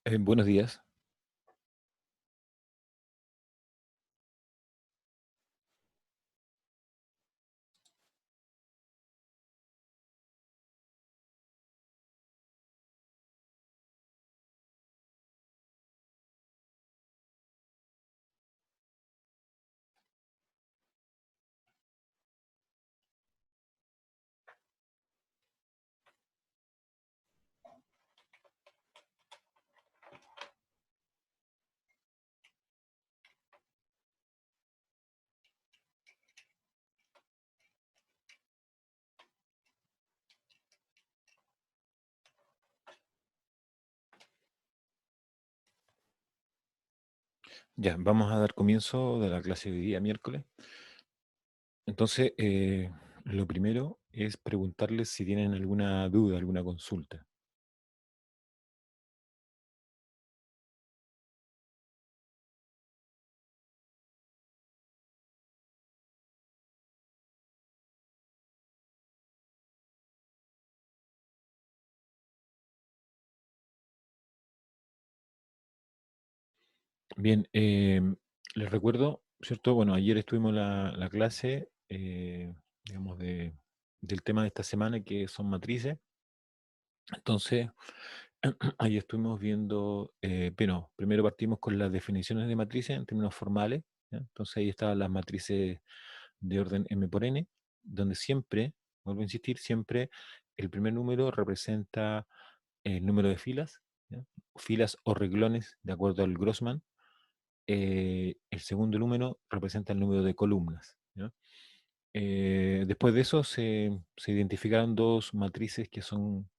Buenos días. Ya, vamos a dar comienzo de la clase de hoy día, miércoles. Entonces, lo primero es preguntarles si tienen alguna duda, alguna consulta. Bien, les recuerdo, ¿cierto? Bueno, ayer estuvimos la clase, digamos, del tema de esta semana, que son matrices. Entonces, ahí estuvimos viendo, bueno, primero partimos con las definiciones de matrices en términos formales, ¿ya? Entonces ahí estaban las matrices de orden m por n, donde siempre, vuelvo a insistir, siempre el primer número representa el número de filas, ¿ya? Filas o reglones, de acuerdo al Grossman. El segundo número representa el número de columnas, ¿ya? Después de eso se identificaron dos matrices que son,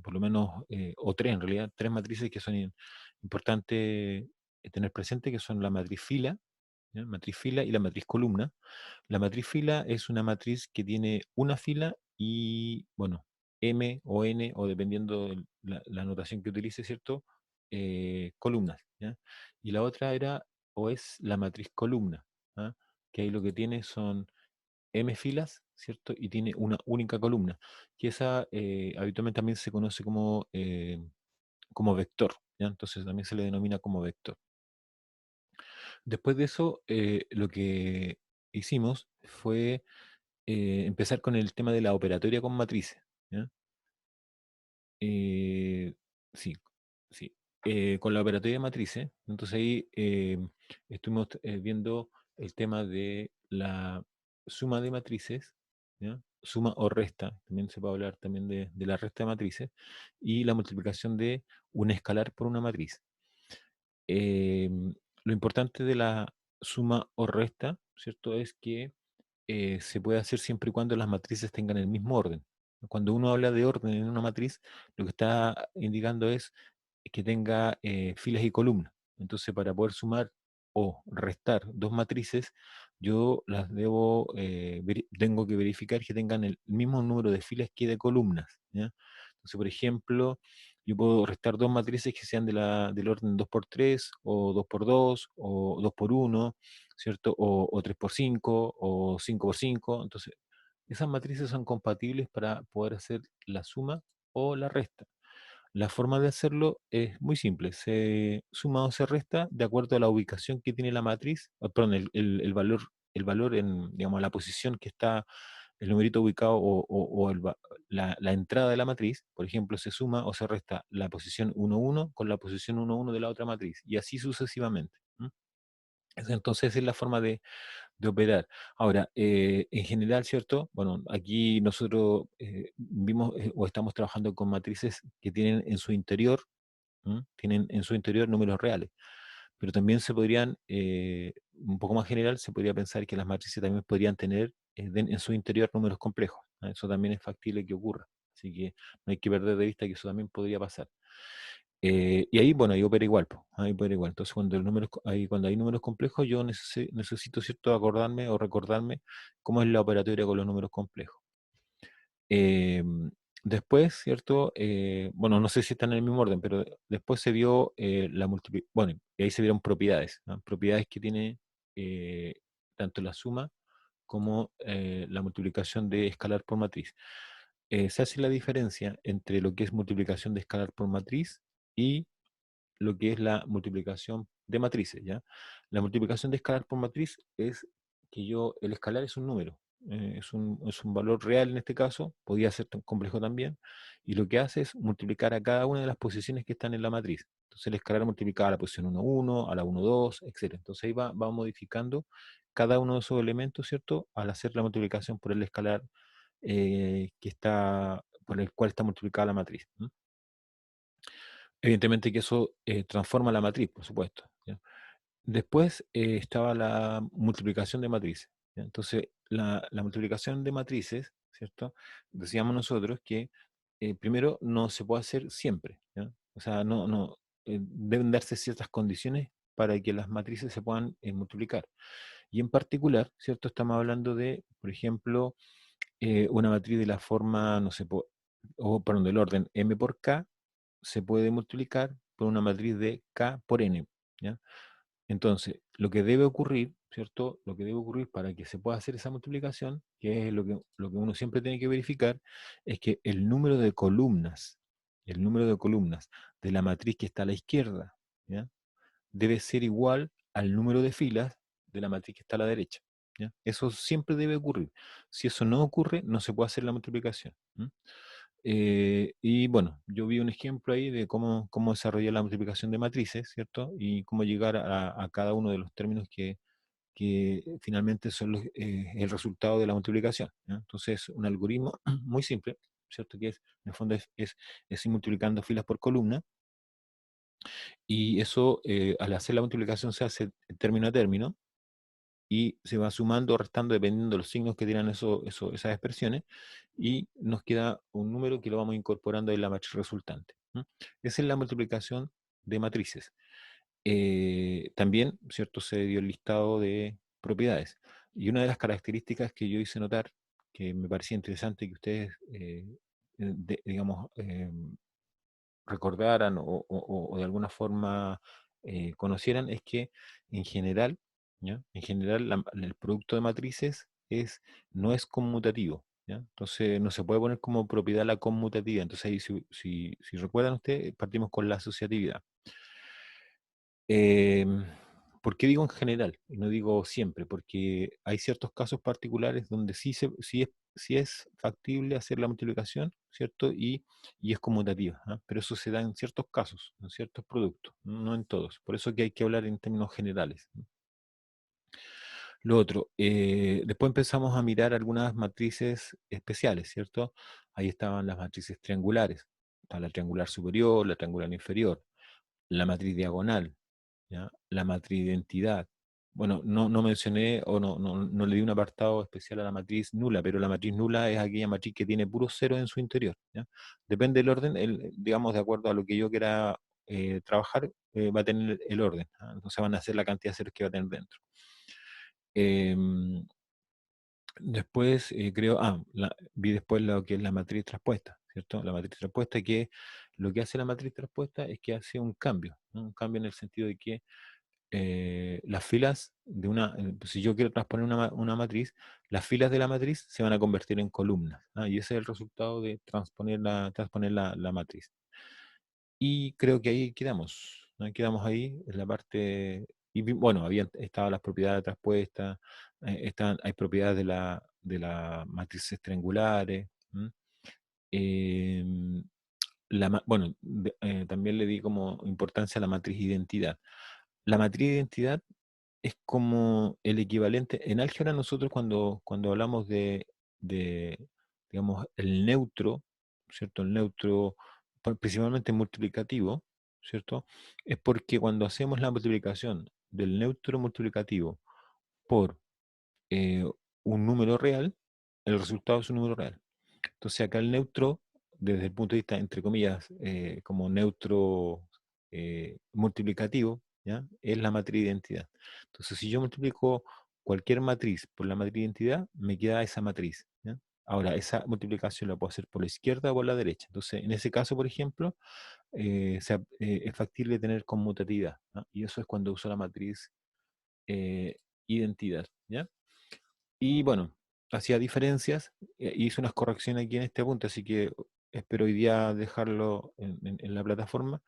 por lo menos, o tres en realidad, tres matrices que son importantes tener presente, que son la matriz fila, ¿ya? Matriz fila y la matriz columna. La matriz fila es una matriz que tiene una fila y, bueno, M o N, o dependiendo de la notación que utilice, ¿cierto? Columnas, ¿ya? Y la otra era, o es la matriz columna, ¿ah? Que ahí lo que tiene son M filas, ¿cierto? Y tiene una única columna, que esa habitualmente también se conoce como vector, ¿ya? Entonces también se le denomina como vector. Después de eso, lo que hicimos fue empezar con el tema de la operatoria con matrices, ¿ya? Eh, sí, sí. Con la operatoria de matrices, entonces ahí estuvimos viendo el tema de la suma de matrices, ¿ya? Suma o resta, también se puede hablar también de la resta de matrices, y la multiplicación de un escalar por una matriz. Lo importante de la suma o resta, ¿cierto? Es que se puede hacer siempre y cuando las matrices tengan el mismo orden. Cuando uno habla de orden en una matriz, lo que está indicando es que tenga filas y columnas. Entonces, para poder sumar o restar dos matrices, yo las tengo que verificar que tengan el mismo número de filas que de columnas, ¿ya? Entonces, por ejemplo, yo puedo restar dos matrices que sean del orden 2 por 3 o 2 por 2 o 2 por 1, ¿cierto? O 3 por 5 o 5 por 5. Entonces, esas matrices son compatibles para poder hacer la suma o la resta. La forma de hacerlo es muy simple. Se suma o se resta de acuerdo a la ubicación que tiene la matriz, perdón, el valor en, digamos, la posición que está el numerito ubicado o la entrada de la matriz. Por ejemplo, se suma o se resta la posición 1, 1 con la posición 1, 1 de la otra matriz, y así sucesivamente. ¿M? Entonces, esa es la forma de operar. Ahora, en general, ¿cierto? Bueno, aquí nosotros vimos o estamos trabajando con matrices que tienen en su interior, ¿m? Tienen en su interior números reales, pero también se podrían, un poco más general, se podría pensar que las matrices también podrían tener en su interior números complejos, ¿ah? Eso también es factible que ocurra, así que no hay que perder de vista que eso también podría pasar. Y ahí, bueno, ahí opera igual, po, ahí opera igual. Entonces, cuando hay números complejos, yo necesito, ¿cierto?, acordarme o recordarme cómo es la operatoria con los números complejos. Después, ¿cierto? Bueno, no sé si están en el mismo orden, pero después se vio la multiplicación, bueno, y ahí se vieron propiedades, ¿no? Propiedades que tiene eh, tanto la suma como la multiplicación de escalar por matriz. Se hace la diferencia entre lo que es multiplicación de escalar por matriz y lo que es la multiplicación de matrices, ¿ya? La multiplicación de escalar por matriz es que el escalar es un número, es un valor real en este caso, podría ser complejo también, y lo que hace es multiplicar a cada una de las posiciones que están en la matriz. Entonces el escalar multiplica a la posición 1, 1, a la 1, 2, etc. Entonces ahí va modificando cada uno de esos elementos, ¿cierto? Al hacer la multiplicación por el escalar por el cual está multiplicada la matriz. ¿No? Evidentemente que eso transforma la matriz, por supuesto. ¿Ya? Después estaba la multiplicación de matrices. ¿Ya? Entonces, la multiplicación de matrices, ¿cierto? Decíamos nosotros que primero no se puede hacer siempre. ¿Ya? O sea, deben darse ciertas condiciones para que las matrices se puedan multiplicar. Y en particular, ¿cierto? Estamos hablando de, por ejemplo, una matriz de la forma, no sé, perdón, del orden m por k se puede multiplicar por una matriz de k por n. ¿Ya? Entonces, lo que debe ocurrir, ¿cierto? Lo que debe ocurrir para que se pueda hacer esa multiplicación, que es lo que uno siempre tiene que verificar, es que el número de columnas de la matriz que está a la izquierda, ¿ya? Debe ser igual al número de filas de la matriz que está a la derecha. ¿Ya? Eso siempre debe ocurrir. Si eso no ocurre, no se puede hacer la multiplicación. Y bueno, yo vi un ejemplo ahí de cómo desarrollar la multiplicación de matrices, ¿cierto? Y cómo llegar a cada uno de los términos que finalmente son el resultado de la multiplicación. ¿Ya? Entonces, un algoritmo muy simple, ¿cierto? Que en el fondo es ir multiplicando filas por columna, y eso, al hacer la multiplicación, se hace término a término, y se va sumando o restando dependiendo de los signos que tienen esas expresiones, y nos queda un número que lo vamos incorporando en la matriz resultante. Esa es la multiplicación de matrices. También, ¿cierto? Se dio el listado de propiedades. Y una de las características que yo hice notar, que me parecía interesante que ustedes, digamos, recordaran o de alguna forma conocieran, es que en general, ¿ya? En general el producto de matrices no es conmutativo. ¿Ya? Entonces no se puede poner como propiedad la conmutatividad. Entonces ahí, si recuerdan ustedes, partimos con la asociatividad. Em, ¿Por qué digo en general y no digo siempre? Porque hay ciertos casos particulares donde sí es factible hacer la multiplicación, ¿cierto? Y es conmutativa, ¿ah? Pero eso se da en ciertos casos, en ciertos productos, no en todos. Por eso que hay que hablar en términos generales. ¿No? Lo otro, después empezamos a mirar algunas matrices especiales, ¿cierto? Ahí estaban las matrices triangulares. Está la triangular superior, la triangular inferior, la matriz diagonal, ¿ya? La matriz de identidad. Bueno, no mencioné o no le di un apartado especial a la matriz nula, pero la matriz nula es aquella matriz que tiene puros ceros en su interior. ¿Ya? Depende del orden, digamos, de acuerdo a lo que yo quiera trabajar, va a tener el orden. ¿Ah? Entonces van a ser la cantidad de ceros que va a tener dentro. Em, Después vi después lo que es la matriz traspuesta, ¿cierto? La matriz traspuesta, que lo que hace la matriz traspuesta es que hace un cambio, ¿no? Un cambio en el sentido de que las filas si yo quiero transponer una matriz, las filas de la matriz se van a convertir en columnas, ¿ah? Y ese es el resultado de transponer la matriz. Y creo que ahí quedamos, ¿no? Quedamos ahí en la parte, y bueno, habían estado las propiedades traspuestas, hay propiedades de las matrices triangulares. ¿M? Em, bueno, también le di como importancia a la matriz identidad. La matriz de identidad es como el equivalente. En álgebra nosotros cuando hablamos de, digamos, el neutro, ¿cierto? El neutro principalmente multiplicativo, ¿cierto? Es porque cuando hacemos la multiplicación del neutro multiplicativo por eh, un número real, el resultado es un número real. Entonces acá el neutro, desde el punto de vista, entre comillas, como neutro multiplicativo, ¿ya? Es la matriz de identidad. Entonces si yo multiplico cualquier matriz por la matriz de identidad, me queda esa matriz. ¿Ya? Ahora, esa multiplicación la puedo hacer por la izquierda o por la derecha. Entonces, en ese caso, por ejemplo, es factible tener conmutatividad, ¿no? Y eso es cuando uso la matriz eh, identidad. ¿Ya? Y bueno, hacía diferencias, hice unas correcciones aquí en este punto, así que espero hoy día dejarlo en la plataforma.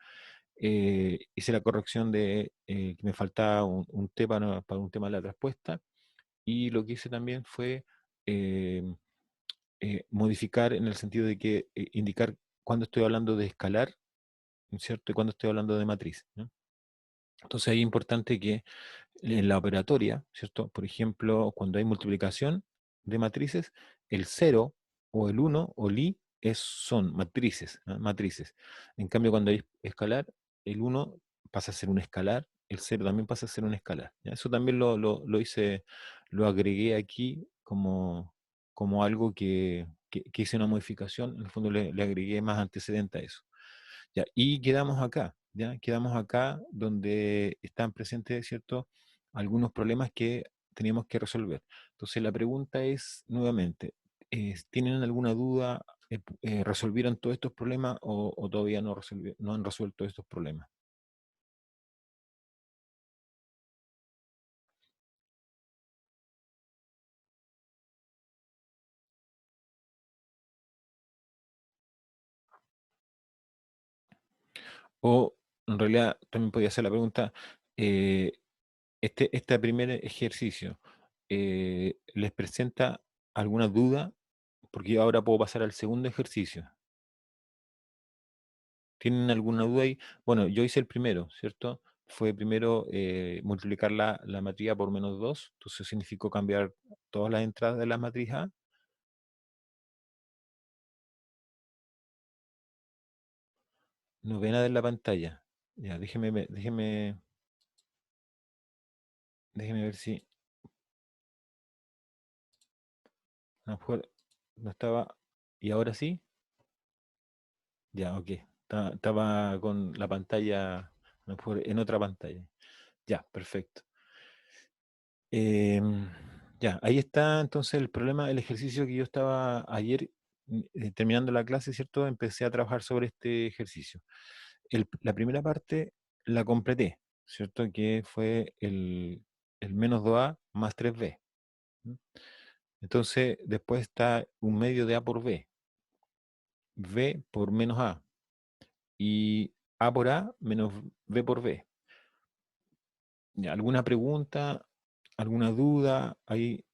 hice la corrección de que me faltaba un T para un tema de la respuesta, y lo que hice también fue eh, modificar en el sentido de que indicar cuando estoy hablando de escalar, ¿no es cierto? Y cuando estoy hablando de matriz, ¿no? Entonces ahí es importante que en la operatoria, ¿cierto? Por ejemplo, cuando hay multiplicación de matrices, el cero o el uno o el i son matrices, ¿ah? Matrices. En cambio, cuando hay escalar, el uno pasa a ser un escalar, el cero también pasa a ser un escalar, ¿ya? Eso también lo hice, lo agregué aquí como algo que hice una modificación, en el fondo le agregué más antecedente a eso. Ya, y quedamos acá, ¿ya? Quedamos acá donde están presentes, ¿cierto? Algunos problemas que teníamos que resolver. Entonces la pregunta es, nuevamente, ¿tienen alguna duda? ¿Resolvieron todos estos problemas o todavía no han resuelto estos problemas? O en realidad también podría hacer la pregunta, eh, este primer ejercicio, ¿les presenta alguna duda? Porque yo ahora puedo pasar al segundo ejercicio. ¿Tienen alguna duda ahí? Bueno, yo hice el primero, ¿cierto? Fue primero multiplicar la matriz A por -2, entonces significó cambiar todas las entradas de la matriz A. No ve nada en la pantalla. Ya, déjeme ver si a lo mejor no estaba. ¿Y ahora sí? Ya, ok. Estaba con la pantalla, a lo mejor en otra pantalla. Ya, perfecto. Em, ya, ahí está entonces el problema, el ejercicio que yo estaba ayer terminando la clase, ¿cierto? Empecé a trabajar sobre este ejercicio. La primera parte la completé, ¿cierto? Que fue el -2a más 3b. ¿M? Entonces, después está un medio de a por b, b por menos a, y a por a menos b por b. Ya, ¿alguna pregunta? ¿Alguna duda? Ahí.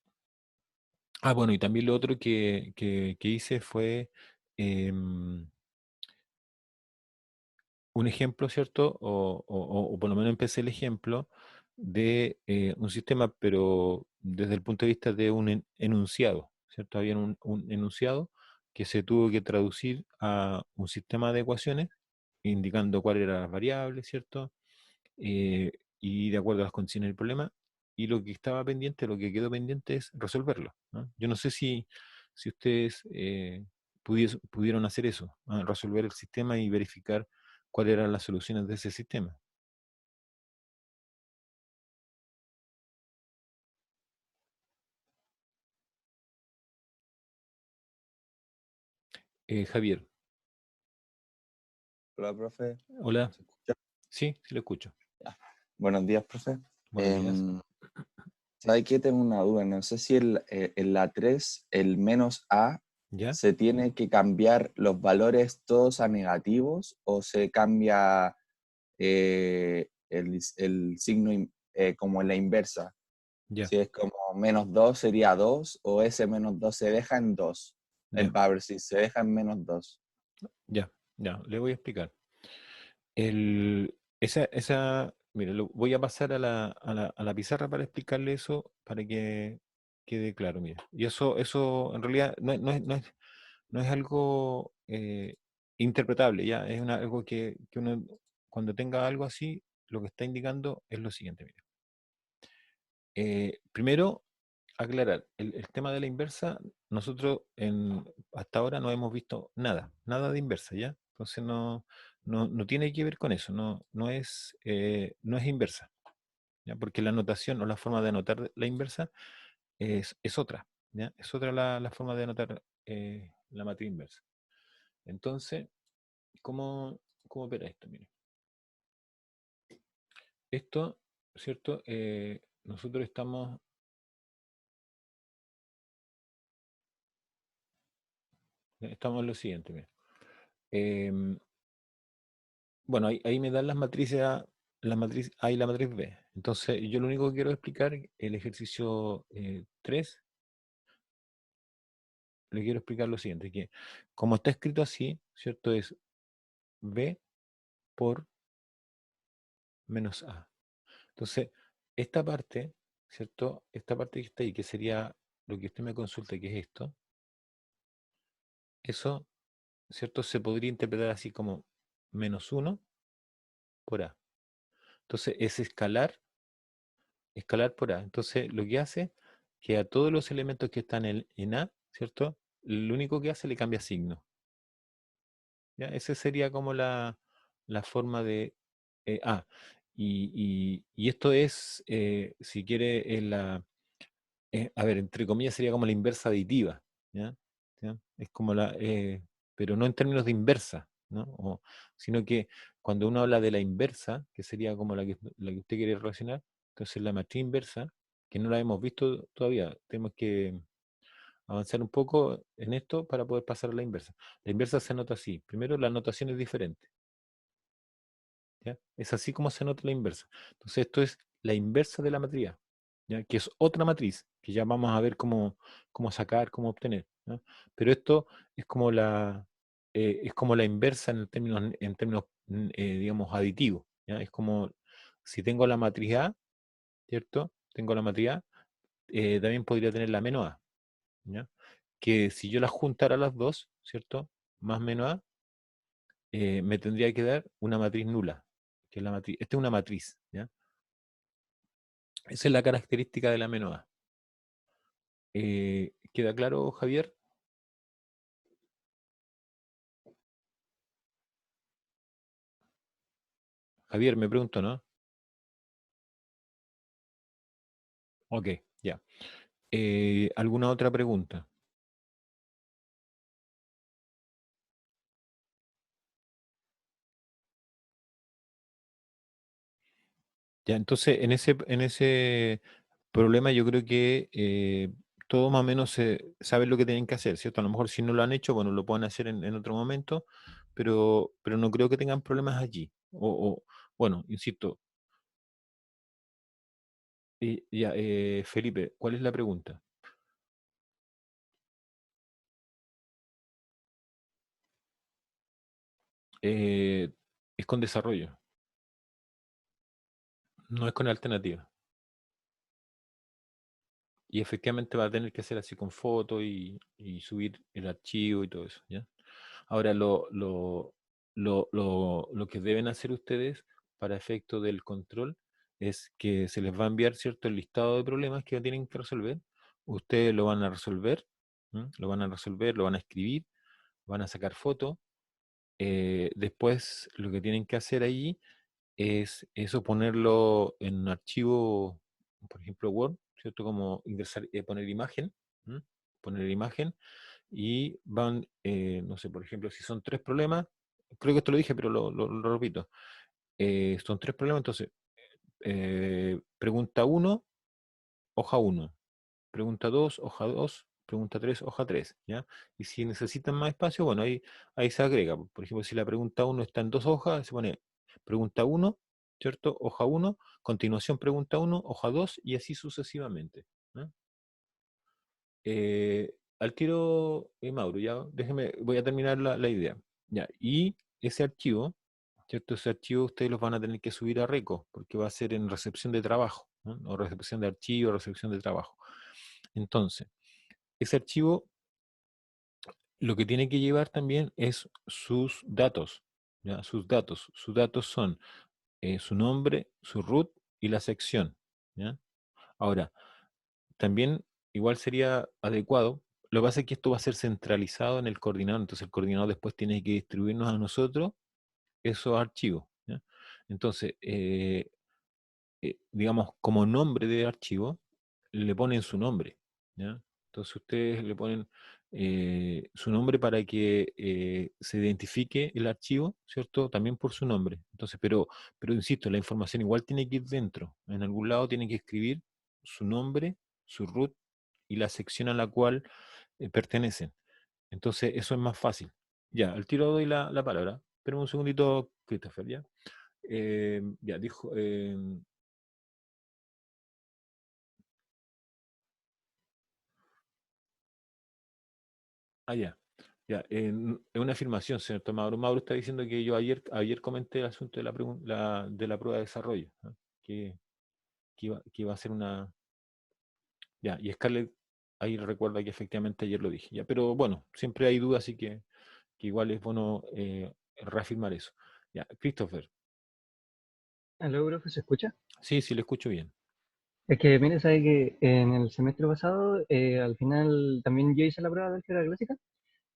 Ah, bueno, y también lo otro que hice fue em, un ejemplo, ¿cierto? O por lo menos empecé el ejemplo de un sistema, pero desde el punto de vista de un enunciado, ¿cierto? Había un enunciado que se tuvo que traducir a un sistema de ecuaciones, indicando cuál era la variable, ¿cierto? eh, y de acuerdo a las condiciones del problema, y lo que estaba pendiente, lo que quedó pendiente es resolverlo, ¿no? Yo no sé si ustedes pudieron hacer eso, ¿no? Resolver el sistema y verificar cuáles eran las soluciones de ese sistema. Javier, Hola, profe. hola, ¿Se escucha? sí, sí lo escucho. Ya. Buenos días, profe. Buenos días. Em, ¿Sabe qué? Tengo una duda. No sé si en la 3 el menos A, ¿Ya? se tiene que cambiar los valores todos a negativos o se cambia el signo como en la inversa. Ya, Si es como -2 sería 2 o ese -2 se deja en 2. ya, Va a ver si se deja en -2. ya, ya, le voy a explicar. Mire, lo voy a pasar a la pizarra para explicarle eso, para que quede claro, mire. Y eso en realidad no es algo interpretable, ya, es algo que uno, cuando tenga algo así, lo que está indicando es lo siguiente, mire. Primero, aclarar, el tema de la inversa, nosotros hasta ahora no hemos visto nada de inversa, ¿ya? Entonces no tiene que ver con eso, no es inversa, ¿ya? Porque la anotación o la forma de anotar la inversa es otra, ¿ya? Es otra la forma de anotar la matriz inversa. Entonces, ¿cómo opera esto? Mire, esto, ¿cierto? Nosotros estamos en lo siguiente, mire. Em, bueno, ahí me dan las matrices la matriz A y la matriz B. Entonces, yo lo único que quiero explicar, el ejercicio 3, le quiero explicar lo siguiente, que como está escrito así, ¿cierto? Es B por menos A. Entonces, esta parte, ¿cierto? Esta parte que está ahí, que sería lo que usted me consulta, que es esto, eso, ¿cierto? Se podría interpretar así como menos 1 por A. Entonces, es escalar por A. Entonces, lo que hace que a todos los elementos que están en A, ¿cierto? Lo único que hace le cambia signo. ¿Ya? Esa sería como la forma de A. Y esto es, si quiere, a ver, entre comillas sería como la inversa aditiva, ¿ya? ¿Ya? Es como pero no en términos de inversa, ¿no? Sino que cuando uno habla de la inversa, que sería como la que usted quiere relacionar, entonces la matriz inversa, que no la hemos visto todavía, tenemos que avanzar un poco en esto para poder pasar a la inversa. La inversa se nota así. Primero, la notación es diferente, ¿ya? Es así como se nota la inversa. Entonces, esto es la inversa de la matriz, ¿ya? Que es otra matriz, que ya vamos a ver cómo sacar, cómo obtener, ¿ya? Pero esto es como la inversa en términos digamos, aditivos, ¿ya? Es como si tengo la matriz A, ¿cierto? Tengo la matriz A, también podría tener la menos A, ¿ya? Que si yo las juntara las dos, ¿cierto? Más menos A, me tendría que dar una matriz nula, que es la matriz. Esta es una matriz, ¿ya? Esa es la característica de la menos A. ¿Queda claro, Javier? Javier, me pregunto, ¿no? Ok, ya. ¿Alguna otra pregunta? Ya, entonces, en ese problema yo creo que todos más o menos saben lo que tienen que hacer, ¿cierto? A lo mejor si no lo han hecho, bueno, lo pueden hacer en otro momento, pero no creo que tengan problemas allí. Bueno, insisto, ya, Felipe, ¿cuál es la pregunta? Eh, es con desarrollo, no es con alternativa. Y efectivamente va a tener que hacer así con foto y subir el archivo y todo eso, ¿ya? Ahora, lo que deben hacer ustedes para efecto del control es que se les va a enviar, ¿cierto?, el listado de problemas que tienen que resolver. Ustedes lo van a resolver, ¿m? Lo van a resolver, lo van a escribir, van a sacar fotos. Después, lo que tienen que hacer allí es eso, ponerlo en un archivo, por ejemplo, Word, ¿cierto? Como ingresar, poner imagen, ¿m? Poner imagen y van, no sé, por ejemplo, si son tres problemas, creo que esto lo dije, pero lo repito, son tres problemas, entonces, pregunta uno, hoja uno, pregunta 2 hoja 2, pregunta 3 hoja 3, ¿ya? Y si necesitan más espacio, bueno, ahí se agrega. Por ejemplo, si la pregunta uno está en dos hojas, se pone pregunta uno, ¿cierto? Hoja uno, continuación pregunta uno, hoja 2 y así sucesivamente, ¿no? Al tiro, Mauro, ya, déjeme, voy a terminar la idea. Ya, y ese archivo, ¿cierto? Ese archivo ustedes los van a tener que subir a Reco, porque va a ser en recepción de trabajo, ¿no? O recepción de archivo, recepción de trabajo. Entonces, ese archivo lo que tiene que llevar también es sus datos, ¿ya? Sus datos. Sus datos son su nombre, su root y la sección, ¿ya? Ahora, también igual sería adecuado. Lo que pasa es que esto va a ser centralizado en el coordinador, entonces el coordinador después tiene que distribuirnos a nosotros esos archivos, ¿ya? Entonces, digamos, como nombre de archivo, le ponen su nombre, ¿ya? Entonces ustedes le ponen su nombre para que se identifique el archivo, ¿cierto? También por su nombre. Entonces, pero insisto, la información igual tiene que ir dentro. En algún lado tiene que escribir su nombre, su root y la sección a la cual pertenecen. Entonces, eso es más fácil. Ya, al tiro doy la palabra. Espera un segundito, Christopher, ¿ya? Ya, dijo... ya. Ya, es una afirmación, señor Mauro. Mauro está diciendo que yo ayer comenté el asunto de de la prueba de desarrollo, ¿no? Que iba a ser una... Ya, y Scarlett ahí recuerda que efectivamente ayer lo dije. Ya, pero bueno, siempre hay dudas, así que igual es bueno reafirmar eso. Ya, Christopher. Aló, profe, ¿se escucha? Sí, sí, le escucho bien. Es que, mire, sabe que en el semestre pasado, al final también yo hice la prueba de álgebra clásica ¿Ya?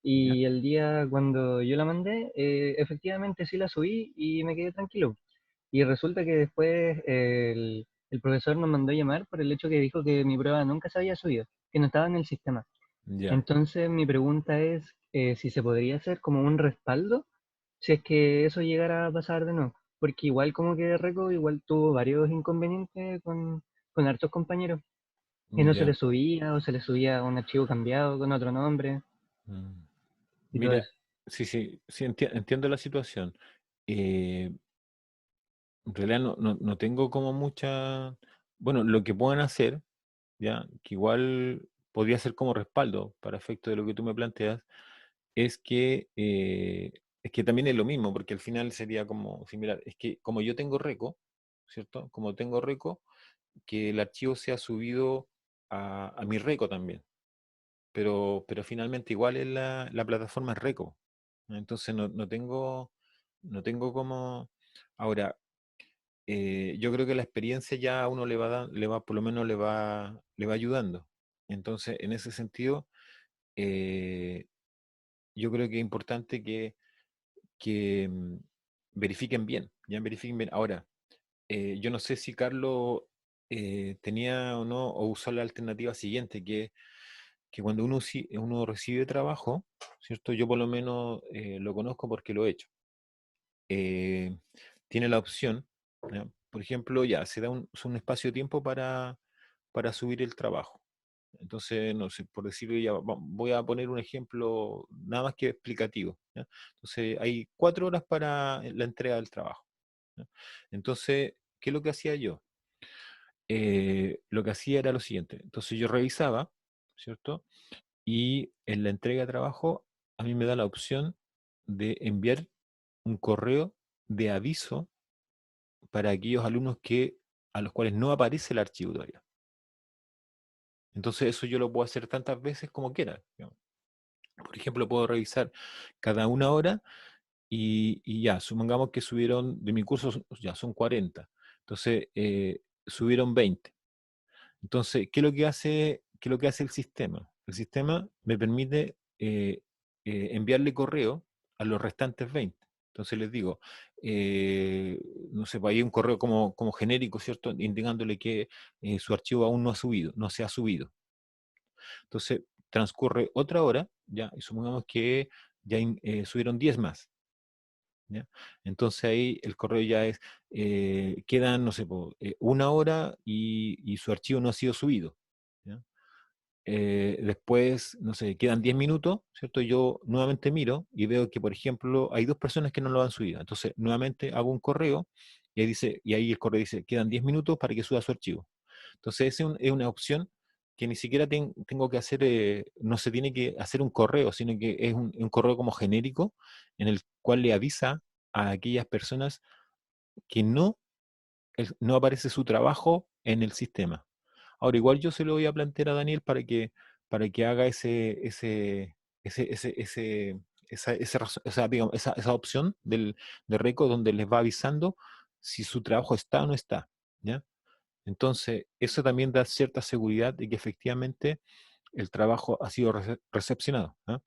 y el día cuando yo la mandé, efectivamente sí la subí y me quedé tranquilo. Y resulta que después el profesor nos mandó a llamar por el hecho que dijo que mi prueba nunca se había subido, que no estaba en el sistema. Ya, Entonces mi pregunta es si se podría hacer como un respaldo si es que eso llegara a pasar de nuevo. Porque igual como que Reco igual tuvo varios inconvenientes con hartos compañeros. Y no se ya. le subía o se le subía un archivo cambiado con otro nombre Mm. y todo Mira, eso. sí, sí, sí entiendo la situación. Eh, en realidad no tengo como mucha... Bueno, lo que pueden hacer, ya, que igual podría ser como respaldo para efecto de lo que tú me planteas, es que también es lo mismo, porque al final sería como similar. Es que como yo tengo Reco, ¿cierto? Como tengo Reco, que el archivo sea subido a mi Reco también. Pero finalmente igual es la plataforma es Reco. Entonces no tengo como... Ahora, yo creo que la experiencia ya a uno por lo menos le va ayudando. Entonces, en ese sentido, eh, yo creo que es importante que verifiquen bien, ya verifiquen bien. Ahora, yo no sé si Carlos tenía o no, o usó la alternativa siguiente, que cuando uno recibe trabajo, ¿cierto? Yo por lo menos lo conozco porque lo he hecho. eh, Tiene la opción, ¿ya? Por ejemplo, ya se da un espacio de tiempo para subir el trabajo. Entonces, no sé, por decirlo ya, voy a poner un ejemplo nada más que explicativo, ¿ya? Entonces, hay 4 horas para la entrega del trabajo, ¿ya? Entonces, ¿qué es lo que hacía yo? Lo que hacía era lo siguiente. Entonces, yo revisaba, ¿cierto? Y en la entrega de trabajo, a mí me da la opción de enviar un correo de aviso para aquellos alumnos a los cuales no aparece el archivo todavía. Entonces eso yo lo puedo hacer tantas veces como quiera, digamos. Por ejemplo, puedo revisar cada 1 hora y ya, supongamos que subieron, de mi curso ya son 40. Entonces, subieron 20. Entonces, qué es lo que hace el sistema? El sistema me permite enviarle correo a los restantes 20. Entonces les digo, no sé, pues hay un correo como genérico, ¿cierto? Indicándole que su archivo aún no ha subido, no se ha subido. Entonces, transcurre otra hora, ya, y supongamos que ya subieron 10 más. ¿Ya? Entonces ahí el correo ya es, quedan, no sé, 1 hora y su archivo no ha sido subido. ¿Ya? Después, no sé, quedan 10 minutos, ¿cierto? Yo nuevamente miro y veo que, por ejemplo, hay 2 personas que no lo han subido. Entonces, nuevamente hago un correo y ahí el correo dice, quedan 10 minutos para que suba su archivo. Entonces, esa es una opción que ni siquiera tengo que hacer, no se tiene que hacer un correo, sino que es un correo como genérico en el cual le avisa a aquellas personas que no aparece su trabajo en el sistema. Ahora, igual yo se lo voy a plantear a Daniel para que haga digamos, esa opción de Reco donde les va avisando si su trabajo está o no está, ¿ya? Entonces, eso también da cierta seguridad de que efectivamente el trabajo ha sido recepcionado, ¿ah?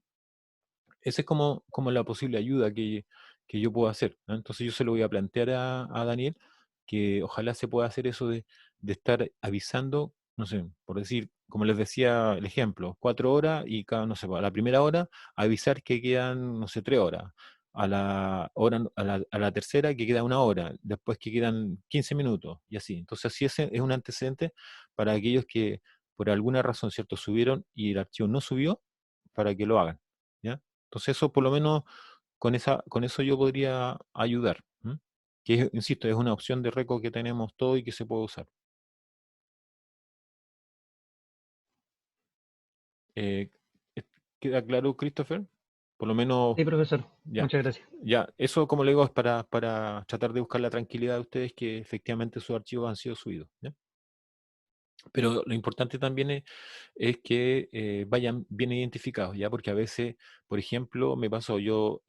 Esa es como la posible ayuda que yo puedo hacer, ¿no? Entonces yo se lo voy a plantear a Daniel, que ojalá se pueda hacer eso de estar avisando, no sé, por decir, como les decía el ejemplo, 4 horas y cada, no sé, a la primera hora avisar que quedan, no sé, 3 horas, a la tercera que queda 1 hora, después que quedan 15 minutos y así. Entonces así es un antecedente para aquellos que por alguna razón, ¿cierto?, subieron y el archivo no subió, para que lo hagan, ¿ya? Entonces eso por lo menos con eso yo podría ayudar. que insisto, es una opción de reco que tenemos todo y que se puede usar. Eh, ¿Queda claro, Christopher? Por lo menos, Sí, profesor. ya. Muchas gracias. Ya, eso como le digo es para tratar de buscar la tranquilidad de ustedes que efectivamente sus archivos han sido subidos, ¿ya? Pero lo importante también es que vayan bien identificados, ¿ya? Porque a veces, por ejemplo, me pasó, yo,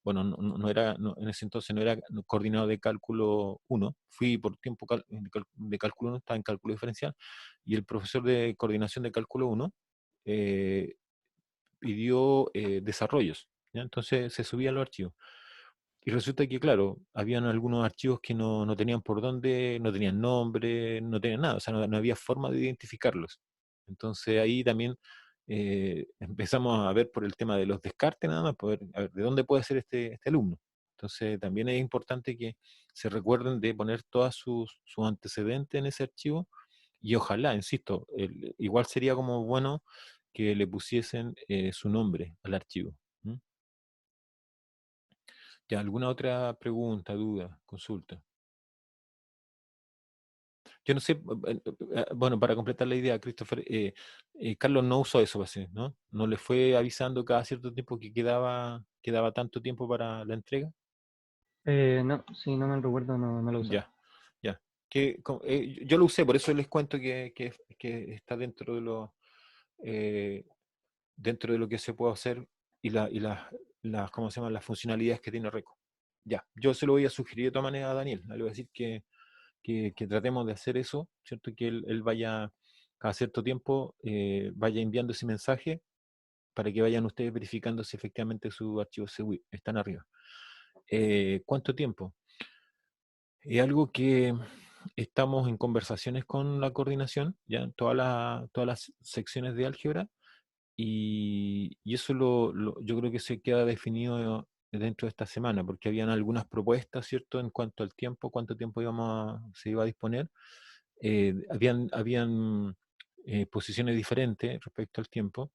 bueno, no era, en ese entonces no era coordinador de cálculo uno, fui por tiempo de cálculo uno, estaba en cálculo diferencial, y el profesor de coordinación de cálculo uno eh, pidió desarrollos, ¿ya? Entonces se subían los archivos. Y resulta que, claro, habían algunos archivos que no tenían por dónde, no tenían nombre, no tenían nada, o sea, no había forma de identificarlos. Entonces ahí también empezamos a ver por el tema de los descartes, nada más, poder, a ver, ¿de dónde puede ser este alumno? Entonces también es importante que se recuerden de poner todos sus antecedentes en ese archivo y ojalá, insisto, igual sería como bueno que le pusiesen su nombre al archivo. ¿Mm? ¿Ya alguna otra pregunta, duda, consulta? Yo no sé, bueno, para completar la idea, Christopher, Carlos no usó eso, parece, ¿no? No le fue avisando cada cierto tiempo que quedaba tanto tiempo para la entrega. No, si no me recuerdo, no lo he usado. Ya, ya. Yo lo usé, por eso les cuento que está eh, dentro de lo que se puede hacer y ¿cómo se llama? Las funcionalidades que tiene Reco. Ya, yo se lo voy a sugerir de todas maneras a Daniel. Le voy a decir que tratemos de hacer eso, ¿cierto? Que él vaya cada cierto tiempo, vaya enviando ese mensaje para que vayan ustedes verificando si efectivamente sus archivos están arriba. ¿Cuánto tiempo? Es algo que estamos en conversaciones con la coordinación, ya en todas las secciones de álgebra, y eso yo creo que se queda definido dentro de esta semana, porque habían algunas propuestas, ¿cierto?, en cuanto al tiempo, cuánto tiempo se iba a disponer. Habían posiciones diferentes respecto al tiempo,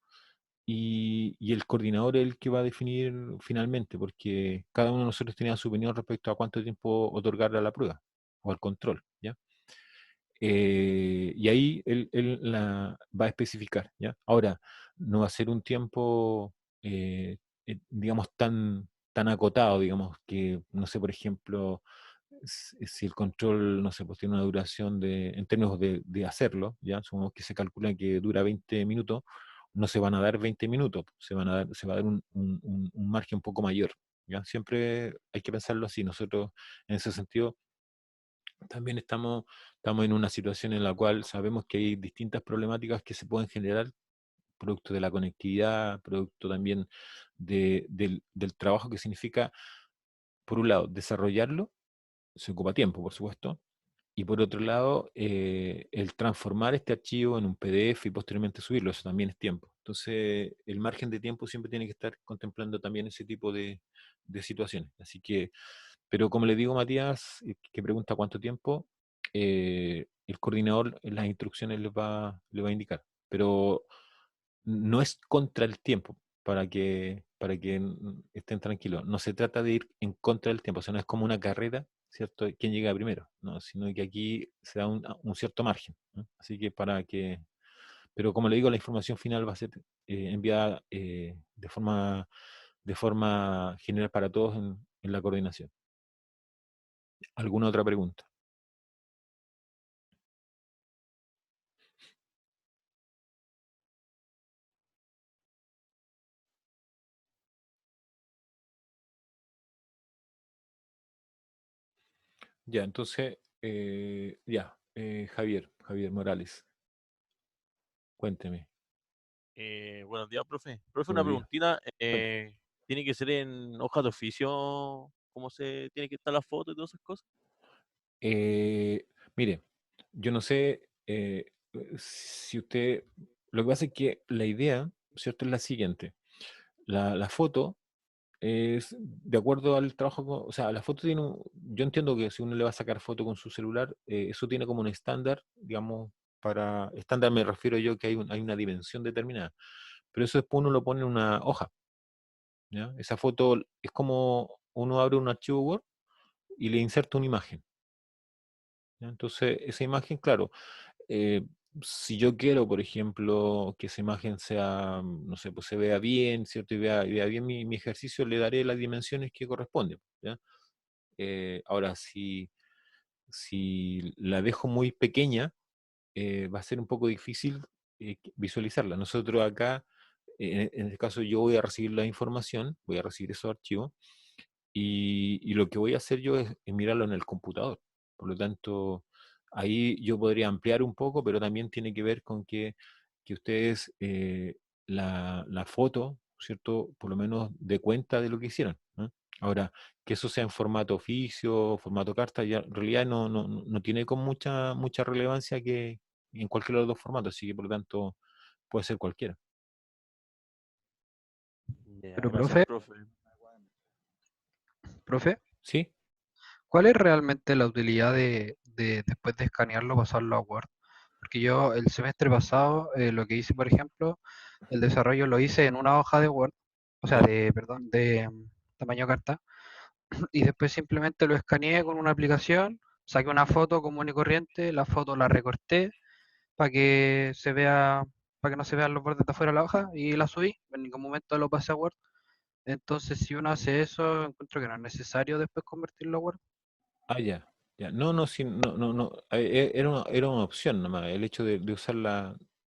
y el coordinador es el que va a definir finalmente, porque cada uno de nosotros tenía su opinión respecto a cuánto tiempo otorgarle a la prueba o al control, ¿ya? Y ahí él va a especificar, ¿ya? Ahora, no va a ser un tiempo, digamos, tan acotado, digamos, que, no sé, por ejemplo, si el control, no sé, pues tiene una duración en términos de hacerlo, ¿ya? Supongamos que se calcula que dura 20 minutos, no se van a dar 20 minutos, se va a dar un margen un poco mayor, ¿ya? Siempre hay que pensarlo así. Nosotros, en ese sentido, también estamos en una situación en la cual sabemos que hay distintas problemáticas que se pueden generar, producto de la conectividad, producto también del trabajo que significa, por un lado, desarrollarlo, se ocupa tiempo, por supuesto, y por otro lado, el transformar este archivo en un PDF y posteriormente subirlo, eso también es tiempo. Entonces, el margen de tiempo siempre tiene que estar contemplando también ese tipo de situaciones. Así que, pero como le digo, Matías, que pregunta cuánto tiempo, el coordinador en las instrucciones le va a indicar. Pero no es contra el tiempo, para que estén tranquilos. No se trata de ir en contra del tiempo, o sea, no es como una carrera, ¿cierto? ¿Quién llega primero? No, sino que aquí se da un cierto margen, ¿no? Así que pero como le digo, la información final va a ser enviada de forma general para todos en la coordinación. ¿Alguna otra pregunta? Ya, entonces, Javier Morales, cuénteme. Buenos días, profe. Profe, una Buenos días. preguntita. Cuénteme. ¿Tiene que ser en hoja de oficio? ¿Cómo se tiene que estar la foto y todas esas cosas? Eh, Mire, yo no sé si usted, lo que pasa es que la idea, ¿cierto? Es la siguiente. La foto es de acuerdo al trabajo, o sea, la foto yo entiendo que si uno le va a sacar foto con su celular, eso tiene como un estándar, digamos, estándar me refiero yo que hay una dimensión determinada, pero eso después uno lo pone en una hoja, ¿ya? Esa foto es como uno abre un archivo Word y le inserto una imagen. ¿Ya? Entonces, esa imagen, claro, eh, si yo quiero, por ejemplo, que esa imagen sea, no sé, pues se vea bien, ¿cierto? Y vea bien mi ejercicio, le daré las dimensiones que corresponden, ¿ya? Ahora, si la dejo muy pequeña, va a ser un poco difícil visualizarla. Nosotros acá, en este caso, yo voy a recibir la información, voy a recibir esos archivos, y lo que voy a hacer yo es mirarlo en el computador. Por lo tanto, ahí yo podría ampliar un poco, pero también tiene que ver con que ustedes la foto, ¿cierto? Por lo menos de cuenta de lo que hicieron, ¿no? Ahora, que eso sea en formato oficio, formato carta, ya en realidad no tiene con mucha relevancia que en cualquiera de los dos formatos, así que por lo tanto puede ser cualquiera. Ya, Pero, gracias, profe, profe. profe, ¿Sí? ¿cuál es realmente la utilidad de después de escanearlo pasarlo a Word? Porque yo el semestre pasado lo que hice, por ejemplo, el desarrollo lo hice en una hoja de Word, o sea, ¿Ya? perdón, de tamaño carta, y después simplemente lo escaneé con una aplicación, saqué una foto común y corriente, la foto la recorté para que se vea, para que no se vean los bordes de afuera de la hoja y la subí, en ningún momento lo pasé a Word. Entonces, si uno hace eso, encuentro que no es necesario después convertirlo a Word. Ah, ya. Ya. No, sí, no. Era una opción nomás, el hecho de usar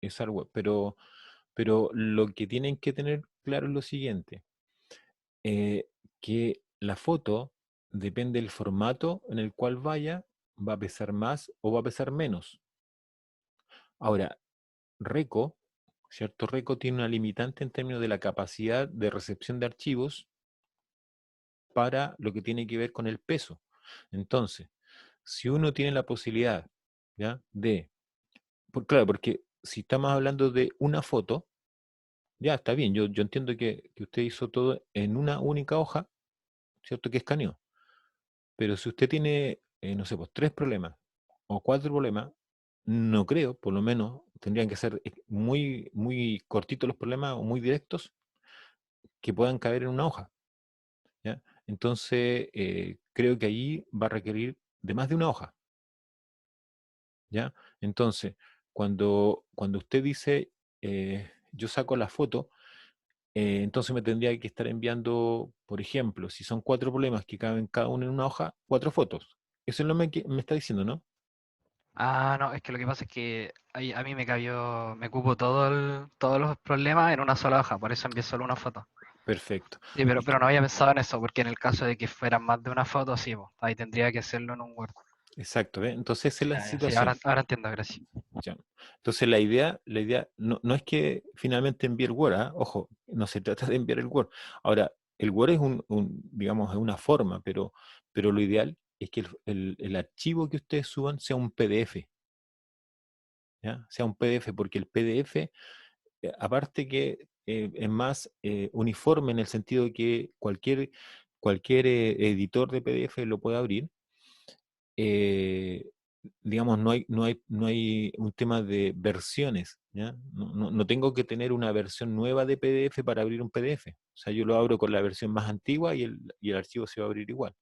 usar web. Pero lo que tienen que tener claro es lo siguiente, eh, que la foto, depende del formato en el cual vaya, va a pesar más o va a pesar menos. Ahora, Reco, ¿cierto? Reco tiene una limitante en términos de la capacidad de recepción de archivos para lo que tiene que ver con el peso. Entonces, si uno tiene la posibilidad, ¿ya? Claro, porque si estamos hablando de una foto, ya está bien, yo entiendo que usted hizo todo en una única hoja, ¿cierto? Que escaneó. Pero si usted tiene, no sé, pues 3 problemas o 4 problemas, no creo, por lo menos, tendrían que ser muy cortitos los problemas o muy directos que puedan caber en una hoja, ¿ya? Entonces, creo que allí va a requerir de más de una hoja, ¿ya? Entonces, cuando usted dice, yo saco la foto, entonces me tendría que estar enviando, por ejemplo, si son 4 problemas que caben cada uno en una hoja, 4 fotos. Eso es lo que me está diciendo, ¿no? Ah, no, es que lo que pasa es que a mí me cupo todos los problemas en una sola hoja, por eso envié solo una foto. Perfecto. Sí, Y pero no había pensado en eso, porque en el caso de que fueran más de una foto, sí, po, ahí tendría que hacerlo en un Word. exacto, ¿ve? Entonces esa es la Ya, ya, sí, situación. ahora entiendo, gracias. ¿Ya? Entonces la idea no es que finalmente envíe el Word, ¿ah? Ojo, no se trata de enviar el Word. Ahora, el Word es digamos, es una forma, pero lo ideal es que el archivo que ustedes suban sea un PDF, ¿ya? Sea un PDF, porque el PDF, aparte que es más uniforme en el sentido de que cualquier editor de PDF lo puede abrir, eh, digamos, no hay un tema de versiones, ¿ya? No tengo que tener una versión nueva de PDF para abrir un PDF. O sea, yo lo abro con la versión más antigua y el archivo se va a abrir igual.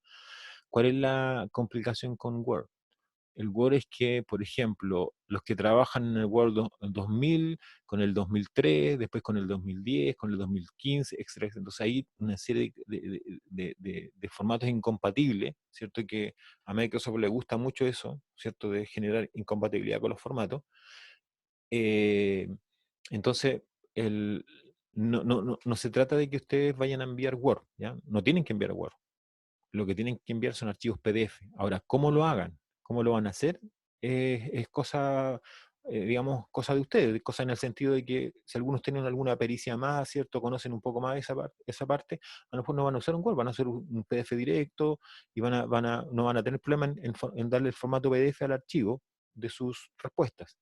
¿Cuál es la complicación con Word? El Word es que, por ejemplo, los que trabajan en el Word 2000, con el 2003, después con el 2010, con el 2015, etcétera. Entonces hay una serie de formatos incompatibles, ¿cierto? Que a Microsoft le gusta mucho eso, ¿cierto? De generar incompatibilidad con los formatos. Eh, entonces, el, no se trata de que ustedes vayan a enviar Word, ¿ya? No tienen que enviar Word, lo que tienen que enviar son archivos PDF. Ahora, ¿cómo lo hagan? ¿Cómo lo van a hacer? Es cosa, digamos, cosa de ustedes, cosa en el sentido de que si algunos tienen alguna pericia más, ¿cierto? Conocen un poco más esa parte, a lo mejor no van a usar un Word, van a hacer un PDF directo y no van a tener problema en darle el formato PDF al archivo de sus respuestas.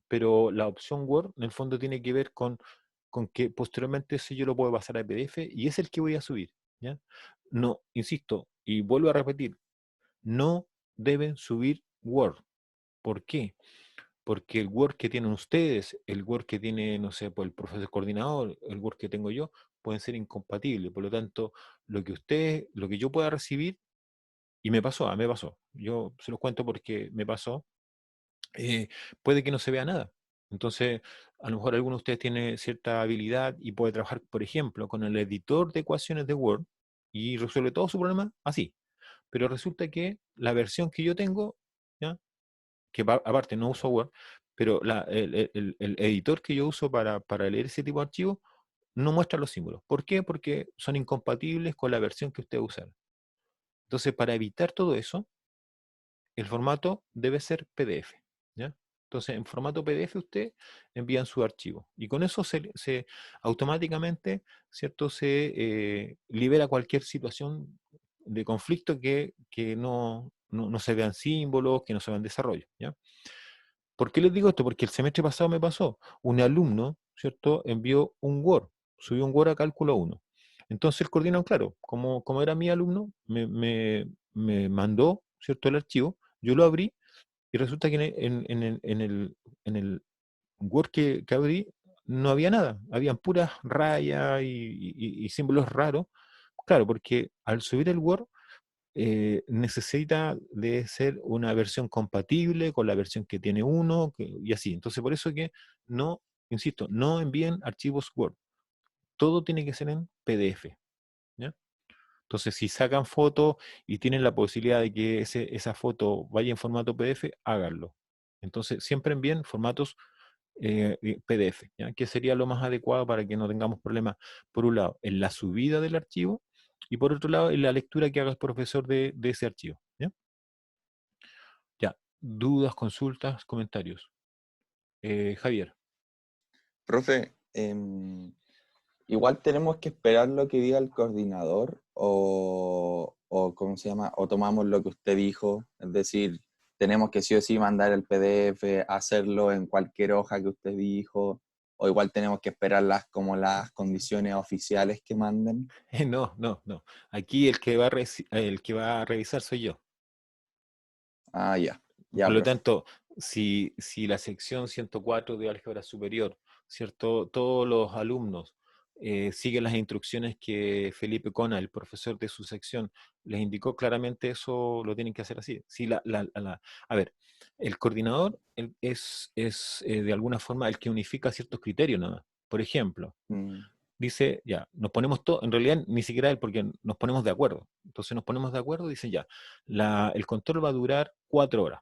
Pero la opción Word, en el fondo, tiene que ver con que posteriormente eso yo lo puedo pasar a PDF y es el que voy a subir, ¿ya? No, insisto, y vuelvo a repetir, no deben subir Word. ¿Por qué? Porque el Word que tienen ustedes, el Word que tiene, no sé, pues el profesor coordinador, el Word que tengo yo, pueden ser incompatibles. Por lo tanto, lo que yo pueda recibir Y me pasó, me pasó. Yo se los cuento porque me pasó. Puede que no se vea nada. Entonces, a lo mejor alguno de ustedes tiene cierta habilidad y puede trabajar, por ejemplo, con el editor de ecuaciones de Word y resuelve todo su problema así. Pero resulta que la versión que yo tengo, ¿ya? Aparte no uso Word, pero el editor que yo uso para leer ese tipo de archivos no muestra los símbolos. ¿Por qué? Porque son incompatibles con la versión que usted usa. Entonces, para evitar todo eso, el formato debe ser PDF, ¿ya? Entonces, en formato PDF usted envía su archivo y con eso se automáticamente, ¿cierto? Se libera cualquier situación de conflicto que no se vean símbolos, que no se vean desarrollo, ¿ya? ¿Por qué les digo esto? Porque el semestre pasado me pasó. Un alumno, ¿cierto? Envió un Word, subió un Word a cálculo 1. Entonces el coordinador, claro, como era mi alumno, me mandó, ¿cierto? El archivo, yo lo abrí y resulta que en el Word que abrí no había nada, habían puras rayas y símbolos raros. Claro, porque al subir el Word necesita de ser una versión compatible con la versión que tiene uno y así. Entonces, por eso que no, insisto, no envíen archivos Word. Todo tiene que ser en PDF, ¿ya? Entonces, si sacan fotos y tienen la posibilidad de que esa foto vaya en formato PDF, háganlo. Entonces, siempre envíen formatos PDF, ¿ya? Que sería lo más adecuado para que no tengamos problemas, por un lado, en la subida del archivo y por otro lado, en la lectura que haga el profesor de ese archivo, ¿ya? Ya, dudas, consultas, comentarios. Javier. Profe, igual tenemos que esperar lo que diga el coordinador o ¿cómo se llama? O tomamos lo que usted dijo, es decir, tenemos que sí o sí mandar el PDF, hacerlo en cualquier hoja que usted dijo, o igual tenemos que esperar como las condiciones oficiales que manden. No, no, no. Aquí el que va a revisar soy yo. Ah, ya, ya, Por lo profe. tanto, si la sección 104 de álgebra superior, ¿cierto? Todos los alumnos siguen las instrucciones que Felipe Cona, el profesor de su sección, les indicó claramente, eso lo tienen que hacer así. A ver, el coordinador es de alguna forma el que unifica ciertos criterios nada más. Por ejemplo, Mm, dice, ya, nos ponemos todos, en realidad ni siquiera él, porque nos ponemos de acuerdo. Entonces nos ponemos de acuerdo, dicen ya, el control va a durar 4 horas.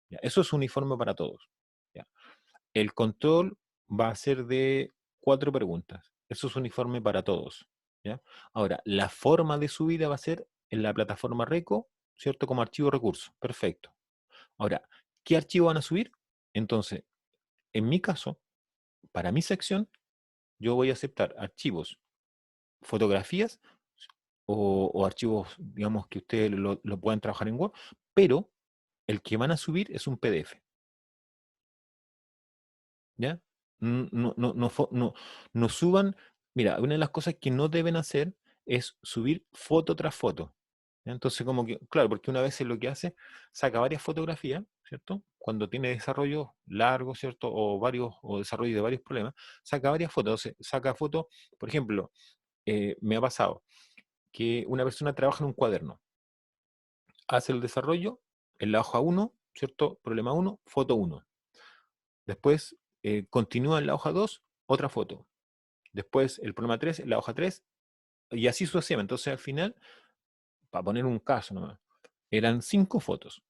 ¿Ya? Eso es uniforme para todos. ¿Ya? El control va a ser de 4 preguntas. Eso es uniforme para todos. ¿Ya? Ahora, la forma de subida va a ser en la plataforma RECO, ¿cierto? Como archivo recurso. Perfecto. Ahora, ¿qué archivo van a subir? Entonces, en mi caso, para mi sección, yo voy a aceptar archivos, fotografías o archivos, digamos, que ustedes lo puedan trabajar en Word, pero el que van a subir es un PDF. ¿Ya? No, no, no, no suban. Mira, una de las cosas que no deben hacer es subir foto tras foto. ¿Ya? Entonces, como que, claro, porque una vez lo que hace, saca varias fotografías, ¿cierto? Cuando tiene desarrollo largo, ¿cierto? O desarrollo de varios problemas, saca varias fotos. Entonces, saca fotos, por ejemplo, me ha pasado que una persona trabaja en un cuaderno, hace el desarrollo en la hoja 1, ¿cierto? Problema 1, foto 1. Después continúa en la hoja 2, otra foto. Después el problema 3, en la hoja 3, y así sucesivamente. Entonces al final, para poner un caso nomás, eran 5 fotos.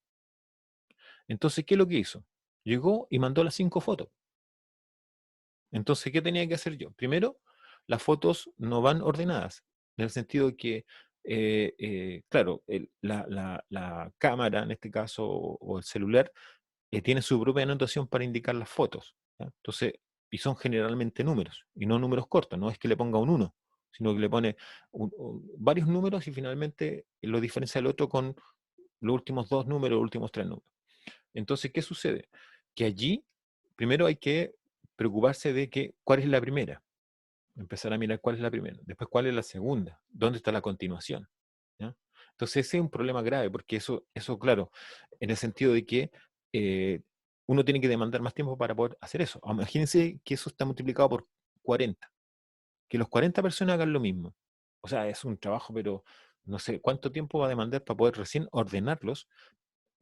Entonces, ¿qué es lo que hizo? Llegó y mandó las 5 fotos. Entonces, ¿qué tenía que hacer yo? Primero, las fotos no van ordenadas, en el sentido de que, claro, la cámara, en este caso, o el celular, tiene su propia anotación para indicar las fotos. ¿Ya? Entonces, y son generalmente números, y no números cortos, no es que le ponga un 1, sino que le pone varios números y finalmente lo diferencia del otro con los últimos 2 números, los últimos 3 números. Entonces, ¿qué sucede? Que allí, primero hay que preocuparse de cuál es la primera, empezar a mirar cuál es la primera, después cuál es la segunda, dónde está la continuación. ¿Ya? Entonces ese es un problema grave, porque eso claro, en el sentido de que eh, uno tiene que demandar más tiempo para poder hacer eso. Imagínense que eso está multiplicado por 40, que los 40 personas hagan lo mismo. O sea, es un trabajo, pero no sé cuánto tiempo va a demandar para poder recién ordenarlos.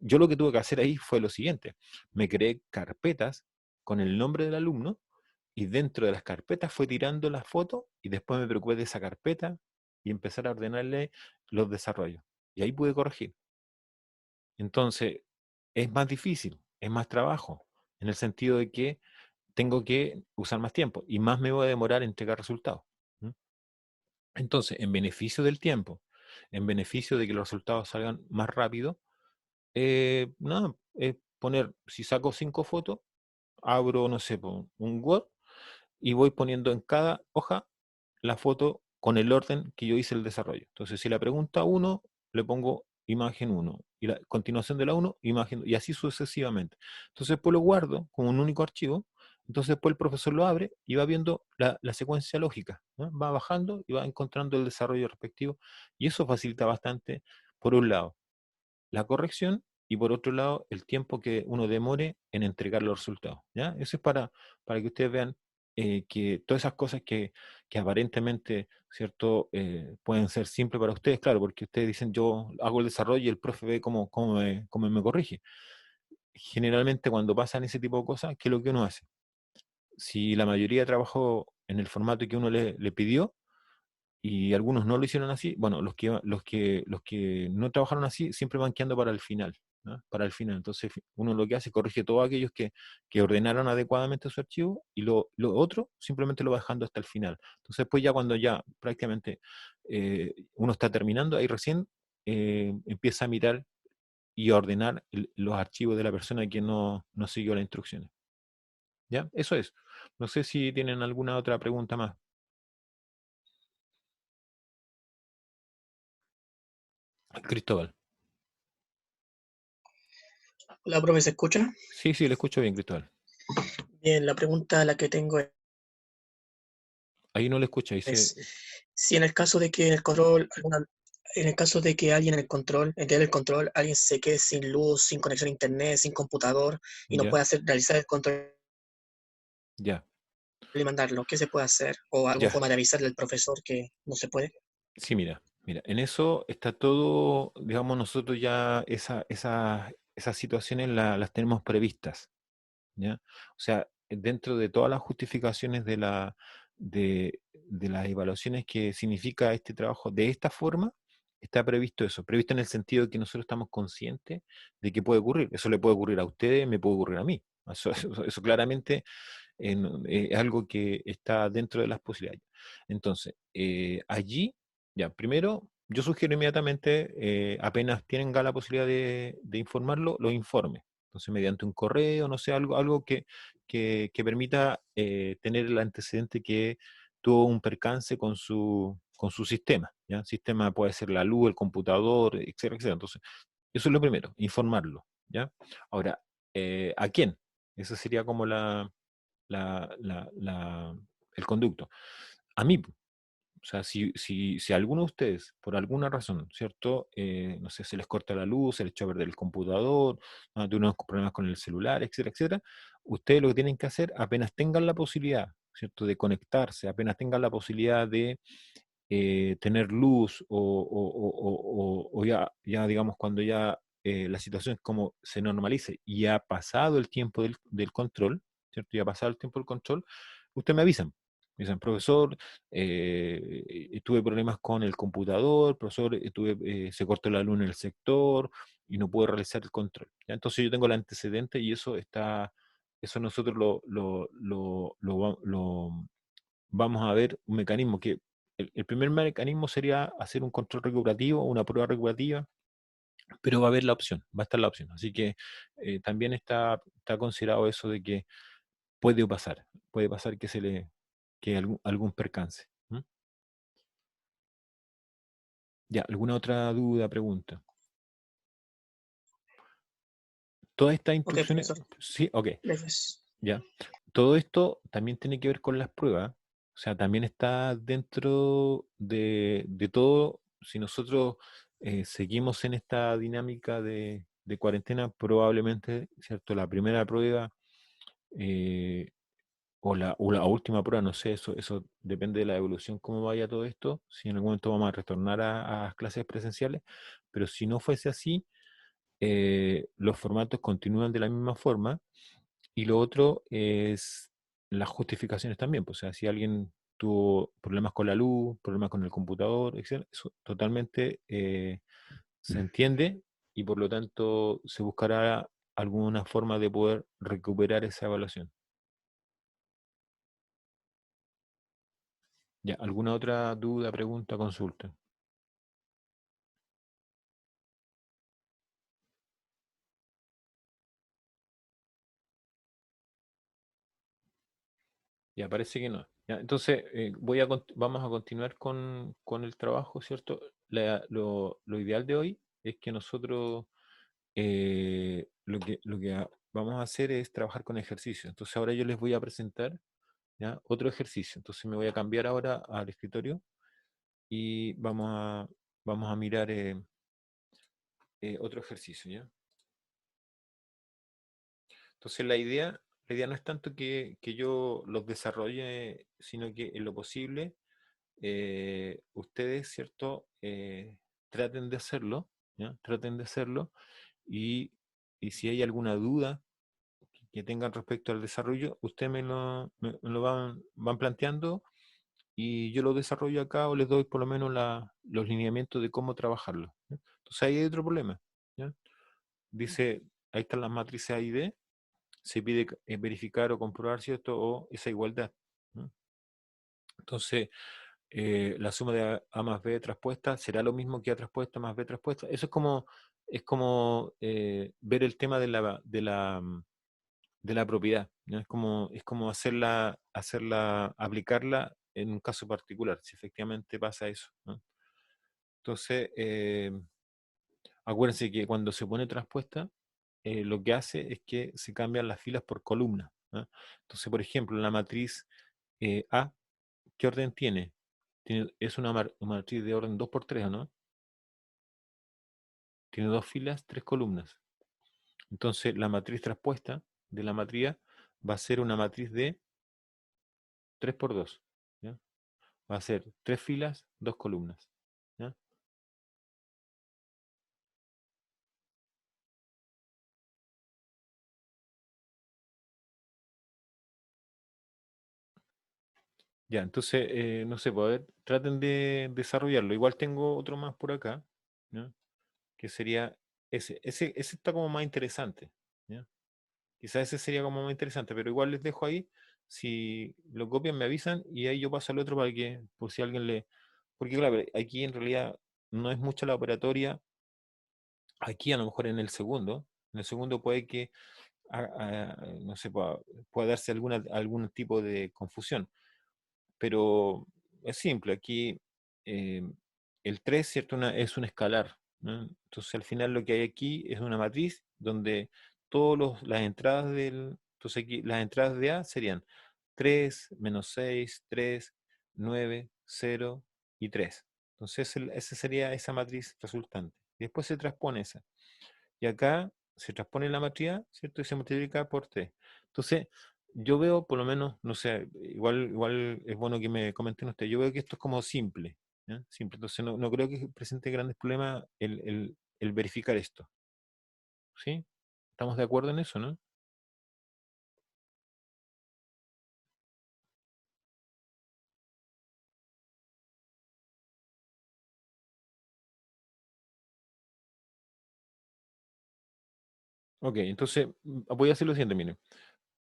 Yo lo que tuve que hacer ahí fue lo siguiente. Me creé carpetas con el nombre del alumno y dentro de las carpetas fue tirando las fotos y después me preocupé de esa carpeta y empezar a ordenarle los desarrollos. Y ahí pude corregir. Entonces, es más difícil, es más trabajo, en el sentido de que tengo que usar más tiempo y más me voy a demorar en entregar resultados. ¿Mm? Entonces, en beneficio del tiempo, en beneficio de que los resultados salgan más rápido, nada, es poner, si saco 5 fotos, abro, no sé, un Word y voy poniendo en cada hoja la foto con el orden que yo hice el desarrollo. Entonces, si la pregunta 1, le pongo imagen 1, y la continuación de la 1, imagen 2, y así sucesivamente. Entonces, después lo guardo como un único archivo, entonces después el profesor lo abre y va viendo la secuencia lógica, ¿no? Va bajando y va encontrando el desarrollo respectivo, y eso facilita bastante, por un lado, la corrección y por otro lado el tiempo que uno demore en entregar los resultados. ¿Ya? Eso es para que ustedes vean que todas esas cosas que aparentemente, ¿cierto? Pueden ser simples para ustedes, claro, porque ustedes dicen yo hago el desarrollo y el profe ve cómo me corrige. Generalmente cuando pasan ese tipo de cosas, ¿qué es lo que uno hace? Si la mayoría trabajó en el formato que uno le pidió, y algunos no lo hicieron así, bueno, los que no trabajaron así siempre van quedando para el final, ¿no? Para el final. Entonces uno lo que hace es corrige todos aquellos que ordenaron adecuadamente su archivo y lo otro simplemente lo va dejando hasta el final. Entonces pues ya cuando ya prácticamente uno está terminando, ahí recién empieza a mirar y a ordenar los archivos de la persona que no siguió las instrucciones. ¿Ya? Eso es. No sé si tienen alguna otra pregunta más. Cristóbal. La profe, ¿se escucha? Sí, le escucho bien, Cristóbal. Bien, la pregunta la que tengo Ahí no le escucha, es si en el caso de que en el control, en el caso de que alguien en el control, en el control, alguien se quede sin luz, sin conexión a internet, sin computador y no ya, puede realizar el control ya, y mandarlo, ¿qué se puede hacer? ¿O alguna ya. forma de avisarle al profesor que no se puede? Sí, mira, en eso está todo, digamos, nosotros ya esas situaciones las tenemos previstas, ¿ya? O sea, dentro de todas las justificaciones de las evaluaciones que significa este trabajo de esta forma, está previsto eso, previsto en el sentido de que nosotros estamos conscientes de que puede ocurrir. Eso le puede ocurrir a ustedes, me puede ocurrir a mí. Eso claramente es algo que está dentro de las posibilidades. Entonces, allí, ya, primero, yo sugiero inmediatamente, apenas tienen la posibilidad de informarlo, lo informe. Entonces, mediante un correo, no sé, algo que permita tener el antecedente que tuvo un percance con su sistema. ¿Ya? El sistema puede ser la luz, el computador, etcétera, etcétera. Entonces, eso es lo primero, informarlo. ¿Ya? Ahora, ¿a quién? Esa sería como la- la- la- el conducto. A mí, o sea, si alguno de ustedes, por alguna razón, ¿cierto? No sé, se les corta la luz, se les echa a perder el computador, tienen unos problemas con el celular, etcétera, etcétera, ustedes lo que tienen que hacer, apenas tengan la posibilidad, ¿cierto? De conectarse, apenas tengan la posibilidad de tener luz o ya, digamos, cuando ya la situación es como se normalice y ha pasado el tiempo del control, ¿cierto? Ya ha pasado el tiempo del control, ustedes me dicen, profesor, tuve problemas con el computador, profesor, se cortó la luz en el sector y no pude realizar el control. ¿Ya? Entonces yo tengo el antecedente y eso nosotros lo vamos a ver un mecanismo que el primer mecanismo sería hacer un control recuperativa, una prueba recuperativa, pero va a haber la opción, va a estar la opción. Así que también está considerado eso de que puede pasar que algún percance. ¿Mm? Ya, ¿alguna otra duda, pregunta? Todas estas Ok, instrucciones, profesor. sí, ok, Gracias. ya. Todo esto también tiene que ver con las pruebas, o sea, también está dentro de todo, si nosotros seguimos en esta dinámica de cuarentena, probablemente, ¿cierto? La primera prueba, eh, o la última prueba, no sé, eso depende de la evolución, cómo vaya todo esto, si en algún momento vamos a retornar a clases presenciales, pero si no fuese así, los formatos continúan de la misma forma. Y lo otro es las justificaciones también, pues, o sea, si alguien tuvo problemas con la luz, problemas con el computador, etcétera, eso totalmente se entiende y por lo tanto se buscará alguna forma de poder recuperar esa evaluación. Ya, ¿alguna otra duda, pregunta, consulta? Ya, parece que no. Ya, entonces, vamos a continuar con el trabajo, ¿cierto? Lo ideal de hoy es que nosotros vamos a hacer es trabajar con ejercicios. Entonces, ahora yo les voy a presentar, ¿ya? Otro ejercicio. Entonces, me voy a cambiar ahora al escritorio y vamos a mirar otro ejercicio, ¿ya? Entonces, la idea no es tanto que yo los desarrolle, sino que en lo posible ustedes, ¿cierto? Traten de hacerlo, ¿ya? Traten de hacerlo y si hay alguna duda que tengan respecto al desarrollo, ustedes me lo van planteando y yo lo desarrollo acá o les doy por lo menos los lineamientos de cómo trabajarlo, ¿ya? Entonces ahí hay otro problema, ¿ya? Dice, ahí están las matrices A y B, se pide verificar o comprobar, ¿cierto? O esa igualdad, ¿no? Entonces, la suma de A más B traspuesta será lo mismo que A traspuesta más B traspuesta. Eso es como ver el tema de la propiedad, ¿no? Es como aplicarla en un caso particular, si efectivamente pasa eso, ¿no? Entonces, acuérdense que cuando se pone traspuesta, lo que hace es que se cambian las filas por columnas, ¿no? Entonces, por ejemplo, la matriz A, ¿qué orden tiene? Es una matriz de orden 2 por 3, ¿o no? Tiene dos filas, tres columnas. Entonces, la matriz traspuesta de la matriz A va a ser una matriz de 3 por 2, ¿ya? Va a ser tres filas, dos columnas, ¿ya? Ya, entonces, no sé, pues, a ver, traten de desarrollarlo. Igual tengo otro más por acá, ¿ya? Que sería ese. Ese está como más interesante, ¿ya? Quizás ese sería como más interesante, pero igual les dejo ahí. Si lo copian, me avisan y ahí yo paso al otro para que, por si alguien le... Porque claro, aquí en realidad no es mucha la operatoria. Aquí a lo mejor en el segundo puede que, no sé, pueda darse algún tipo de confusión, pero es simple. Aquí eh, el 3, ¿cierto? Es un escalar, ¿no? Entonces al final lo que hay aquí es una matriz donde todas las entradas entonces aquí las entradas de A serían 3 -6, 3, 9, 0 y 3. Entonces esa sería esa matriz resultante. Y después se transpone esa. Y acá se transpone la matriz A, ¿cierto? Y se multiplica por 3. Entonces, yo veo, por lo menos, no sé, igual es bueno que me comenten ustedes, yo veo que esto es como simple, ¿ya? Simple. Entonces, no creo que presente grandes problemas el verificar esto, ¿sí? ¿Estamos de acuerdo en eso, no? Ok, entonces voy a hacer lo siguiente, miren.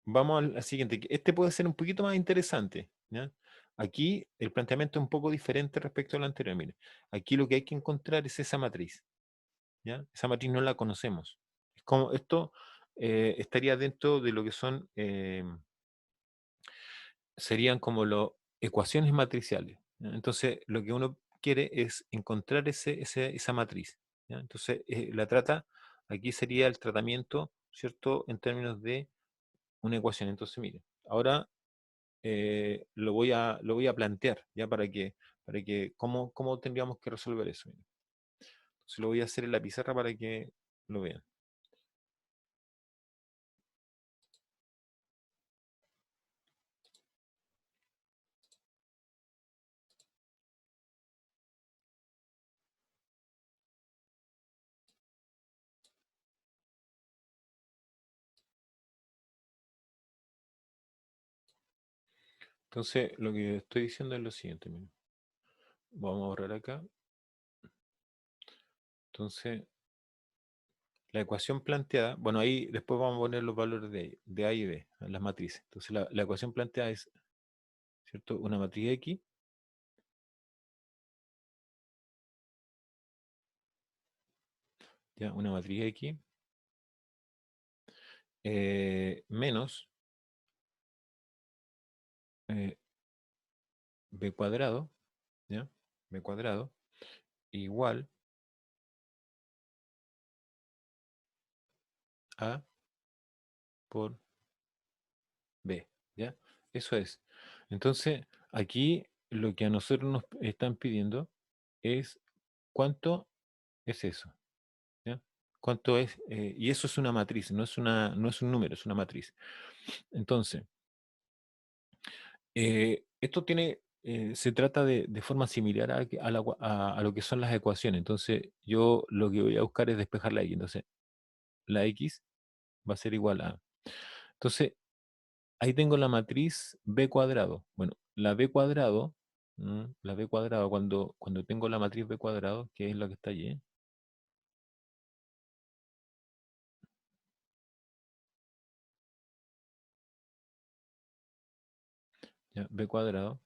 Vamos al siguiente. Este puede ser un poquito más interesante, ¿ya? Aquí el planteamiento es un poco diferente respecto al anterior. Miren, aquí lo que hay que encontrar es esa matriz, ¿ya? Esa matriz no la conocemos. Es como esto estaría dentro de lo que serían como las ecuaciones matriciales, ¿ya? Entonces, lo que uno quiere es encontrar esa matriz, ¿ya? Entonces, aquí sería el tratamiento, ¿cierto? En términos de una ecuación. Entonces, mire, ahora lo voy a plantear, ¿ya? Para que ¿cómo tendríamos que resolver eso? Mire. Entonces, lo voy a hacer en la pizarra para que lo vean. Entonces, lo que estoy diciendo es lo siguiente, miren. Vamos a borrar acá. Entonces, la ecuación planteada, bueno, ahí después vamos a poner los valores de A y B, en las matrices. Entonces, la ecuación planteada es, ¿cierto? Una matriz X ya, una matriz X menos B cuadrado, ¿ya? B cuadrado igual A por B, ¿ya? Eso es. Entonces, aquí lo que a nosotros nos están pidiendo es cuánto es eso, ¿ya? ¿Cuánto es? Y eso es una matriz, no es un número, es una matriz. Entonces, esto se trata de forma similar a lo que son las ecuaciones. Entonces, yo lo que voy a buscar es despejar la X. Entonces, la X va a ser igual a... Entonces, ahí tengo la matriz B cuadrado. Bueno, la B cuadrado, la B cuadrado, cuando tengo la matriz B cuadrado, que es la que está allí, ¿ya? B cuadrado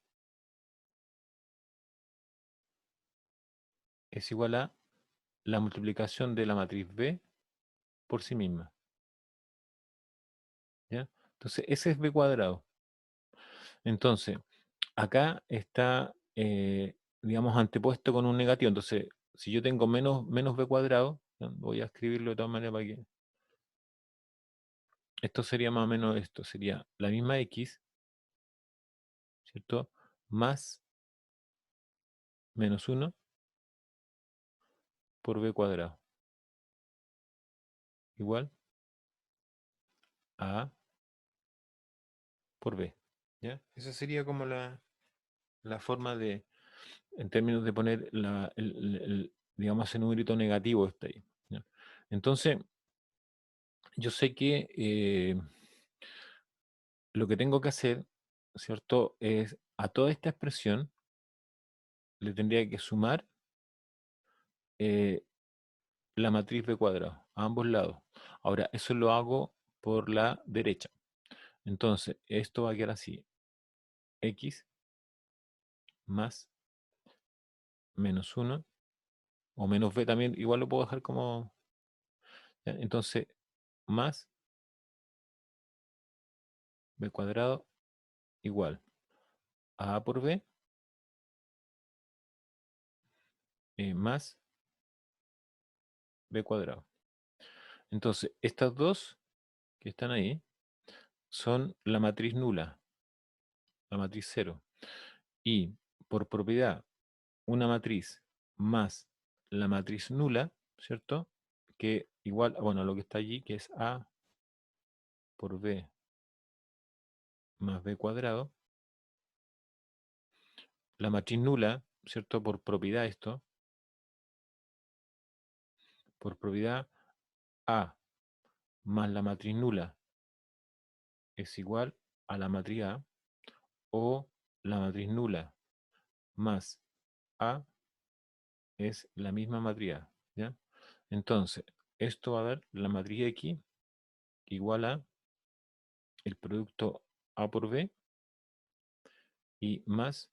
es igual a la multiplicación de la matriz B por sí misma, ¿ya? Entonces, ese es B cuadrado. Entonces, acá está, digamos, antepuesto con un negativo. Entonces, si yo tengo menos B cuadrado, ¿ya? Voy a escribirlo de todas maneras para que... Esto sería más o menos esto. Sería la misma X, ¿cierto? Más menos 1 por B cuadrado. Igual a A por B. ¿Ya? Esa sería como la forma de, en términos de poner digamos, el numerito negativo está ahí. ¿Ya? Entonces, yo sé que lo que tengo que hacer, ¿cierto? Es a toda esta expresión le tendría que sumar eh, la matriz B cuadrado a ambos lados. Ahora, eso lo hago por la derecha. Entonces, esto va a quedar así. X más menos 1 o menos B también, igual lo puedo dejar como... ¿ya? Entonces, más B cuadrado igual a por B más B cuadrado. Entonces, estas dos que están ahí son la matriz nula, la matriz 0. Y por propiedad, una matriz más la matriz nula, ¿cierto? Que igual, bueno, a lo que está allí, que es A por B más B cuadrado. La matriz nula, ¿cierto? Por propiedad esto, por propiedad A más la matriz nula es igual a la matriz A, o la matriz nula más A es la misma matriz A, ¿ya? Entonces, esto va a dar la matriz X igual a el producto A por B y más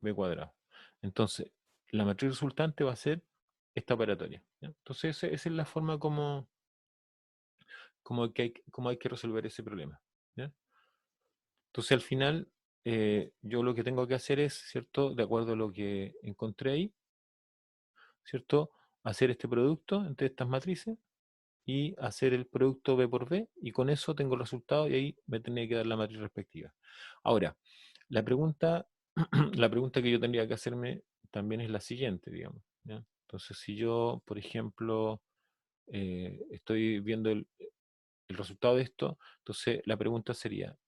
B cuadrado. Entonces, la matriz resultante va a ser esta operatoria, ¿ya? Entonces, esa es la forma como hay que resolver ese problema, ¿ya? Entonces, al final, yo lo que tengo que hacer es, ¿cierto? De acuerdo a lo que encontré ahí, ¿cierto? Hacer este producto entre estas matrices y hacer el producto B por B, y con eso tengo el resultado y ahí me tendría que dar la matriz respectiva. Ahora, la pregunta, la pregunta que yo tendría que hacerme también es la siguiente, digamos, ¿ya? Entonces, si yo, por ejemplo, estoy viendo el resultado de esto, entonces la pregunta sería,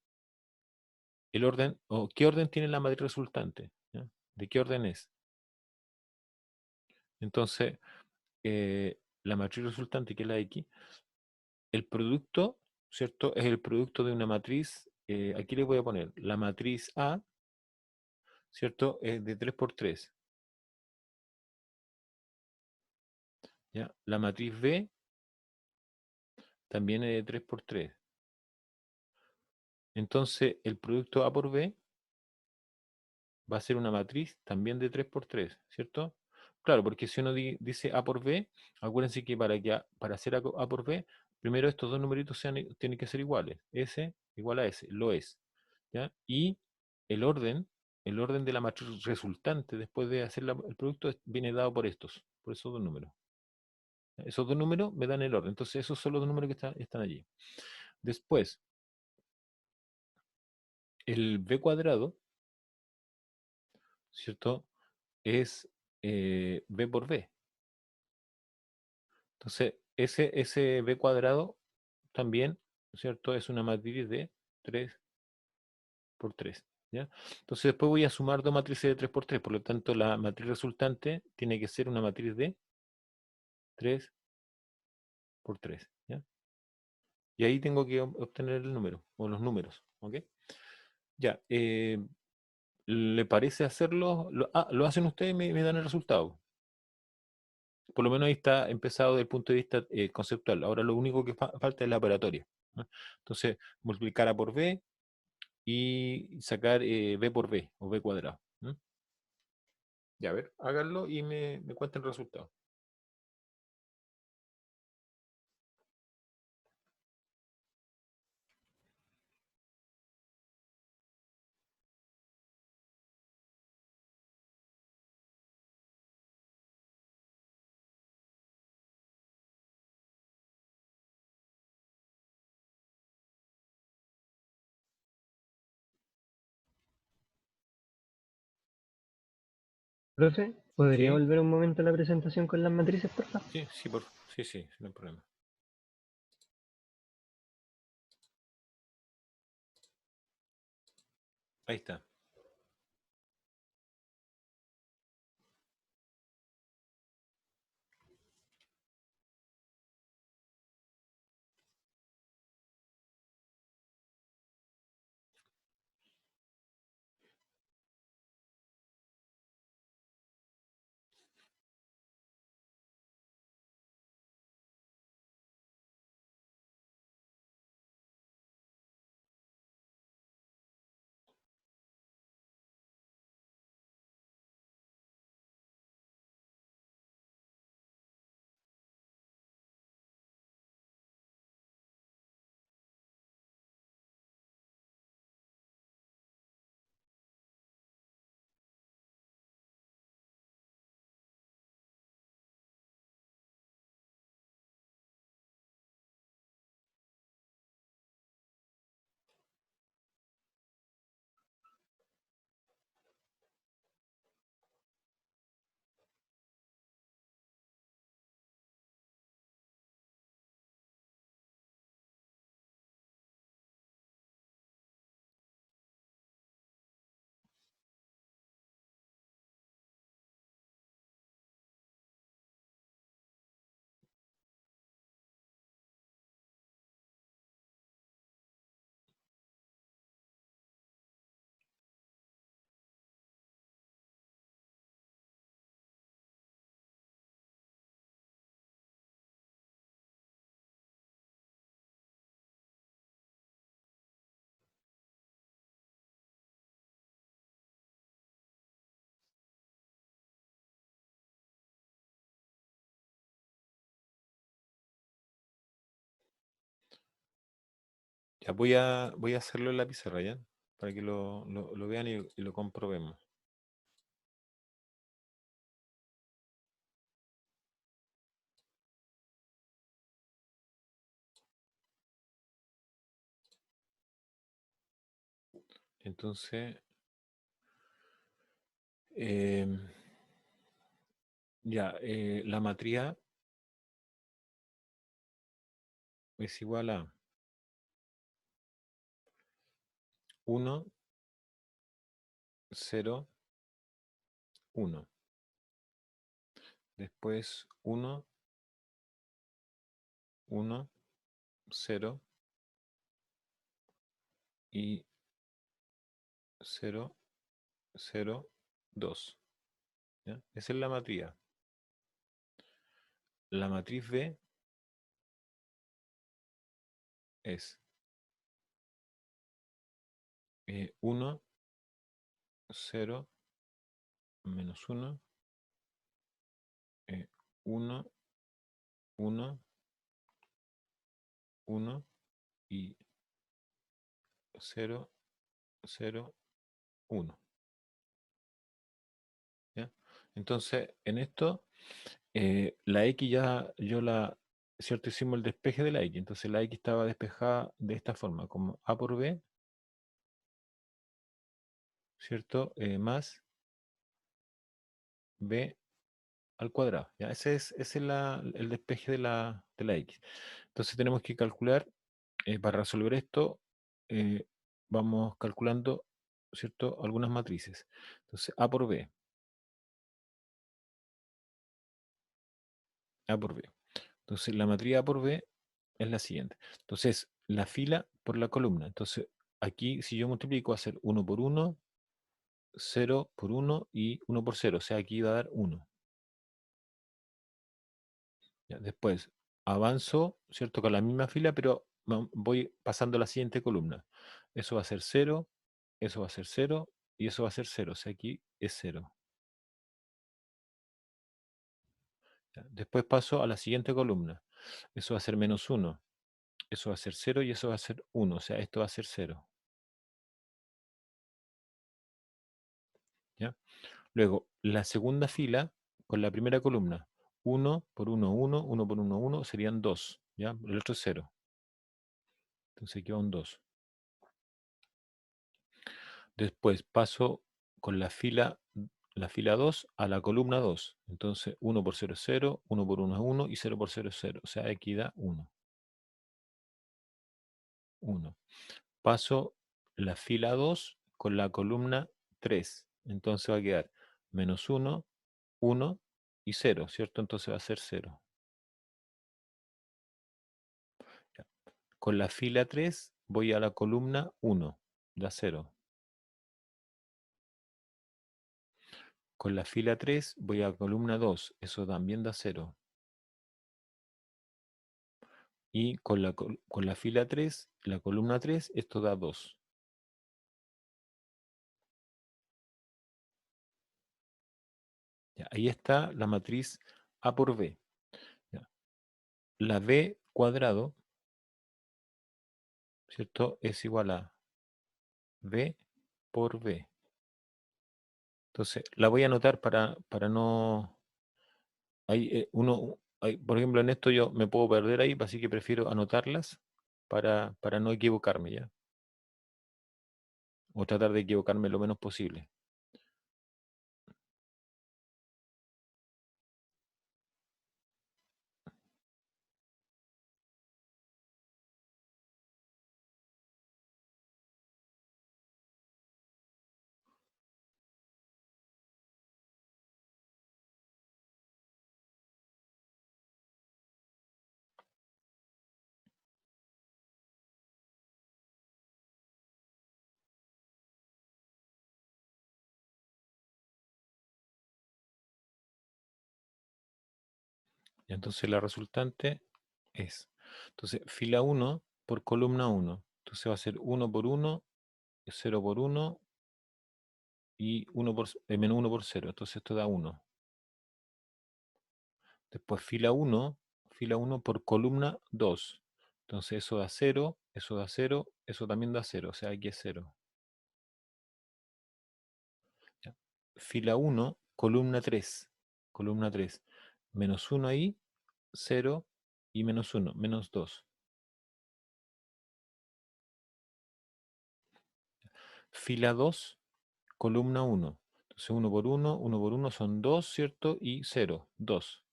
el orden, o qué orden tiene la matriz resultante, ¿ya? ¿De qué orden es? Entonces, la matriz resultante, que es la X, el producto, ¿cierto? Es el producto de una matriz aquí le voy a poner la matriz A, ¿cierto? Es de 3 por 3. ¿Ya? La matriz B también es de 3 por 3. Entonces, el producto A por B va a ser una matriz también de 3 por 3, ¿cierto? Claro, porque si uno dice A por B, acuérdense que para hacer A por B, primero estos dos numeritos tienen que ser iguales. S igual a S, lo es. ¿Ya? Y el orden, el orden de la matriz resultante después de hacer el producto viene dado por por esos dos números. Esos dos números me dan el orden. Entonces, esos son los dos números que están allí. Después, el B cuadrado, ¿cierto? Es B por B. Entonces, ese B cuadrado también, ¿cierto? Es una matriz de 3 por 3. ¿Ya? Entonces, después voy a sumar dos matrices de 3 por 3. Por lo tanto, la matriz resultante tiene que ser una matriz de 3 por 3. ¿Ya? Y ahí tengo que obtener el número, o los números. ¿Ok? Ya. ¿Le parece hacerlo? Lo hacen ustedes y me dan el resultado. Por lo menos ahí está empezado desde el punto de vista conceptual. Ahora lo único que falta es la operatoria, ¿no? Entonces, multiplicar A por B y sacar B por B o B cuadrado, ¿no? Ya, a ver, háganlo y me cuenten el resultado. Profe, ¿podría ¿Sí? volver un momento a la presentación con las matrices, por favor? Sí, sí, sí, no hay problema. Ahí está. Ya voy a hacerlo en la pizarra, ¿ya? Para que lo vean y lo comprobemos. Entonces, ya, la matriz A es igual a 1, 0, 1. Después 1, 1, 0 y 0, 0, 2. ¿Ya? Esa es la matriz A. La matriz B es 1, 0, menos 1, 1, 1, 1 y 0, 0, 1. ¿Ya? Entonces, en esto, la X ya, ¿cierto? Hicimos el despeje de la X. Entonces la X estaba despejada de esta forma, como A por B, ¿cierto? Más B al cuadrado. ¿Ya? Ese es el despeje de la X. Entonces tenemos que calcular, para resolver esto, vamos calculando, ¿cierto? Algunas matrices. Entonces, A por B. A por B. Entonces, la matriz A por B es la siguiente. Entonces, la fila por la columna. Entonces, aquí, si yo multiplico, va a ser 1 por 1, 0 por 1 y 1 por 0. O sea, aquí va a dar 1. Ya, después, avanzo, ¿cierto? Con la misma fila, pero voy pasando a la siguiente columna. Eso va a ser 0, eso va a ser 0 y eso va a ser 0. O sea, aquí es 0. Ya, después paso a la siguiente columna. Eso va a ser menos 1. Eso va a ser 0 y eso va a ser 1. O sea, esto va a ser 0. ¿Ya? Luego, la segunda fila con la primera columna. 1 por 1, 1, 1 por 1, 1 serían 2. ¿Ya? El otro es 0. Entonces aquí va un 2. Después paso con la fila 2 a la columna 2. Entonces 1 por 0 es 0, 1 por 1 es 1 y 0 por 0 es 0. O sea, aquí da 1. 1. Paso la fila 2 con la columna 3. Entonces va a quedar menos 1, 1 y 0, ¿cierto? Entonces va a ser 0. Ya. Con la fila 3 voy a la columna 1, da 0. Con la fila 3 voy a la columna 2, eso también da 0. Y con la fila 3, la columna 3, esto da 2. Ya, ahí está la matriz A por B. Ya. La B cuadrado, ¿cierto? Es igual a B por B. Entonces, la voy a anotar para no... por ejemplo, en esto yo me puedo perder ahí, así que prefiero anotarlas para no equivocarme, ¿ya? O tratar de equivocarme lo menos posible. Y entonces la resultante es, entonces, fila 1 por columna 1. Entonces va a ser 1 por 1, 0 por 1 y menos 1 por 0. Entonces esto da 1. Después fila 1 por columna 2. Entonces eso da 0, eso da 0, eso también da 0. O sea, aquí es 0. ¿Ya? Fila 1, columna 3. Columna 3. Menos 1 ahí, 0 y menos 1, menos 2. Fila 2, columna 1. Entonces 1 por 1, 1 por 1 son 2, ¿cierto? Y 0, 2.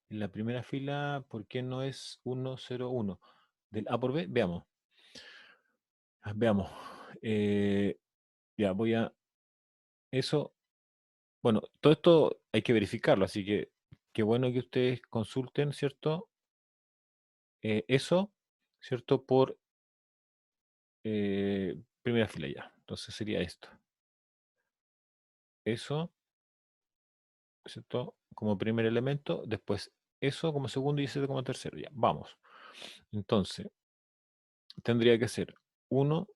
En la primera fila, ¿por qué no es 1, 0, 1? Del A por B, veamos. Veamos. Ya voy a... Eso, bueno, todo esto hay que verificarlo, así que qué bueno que ustedes consulten, ¿cierto? Eso, ¿cierto? Por primera fila ya. Entonces sería esto. Eso, ¿cierto? Como primer elemento, después eso como segundo y ese como tercero. Ya, vamos. Entonces, tendría que ser 1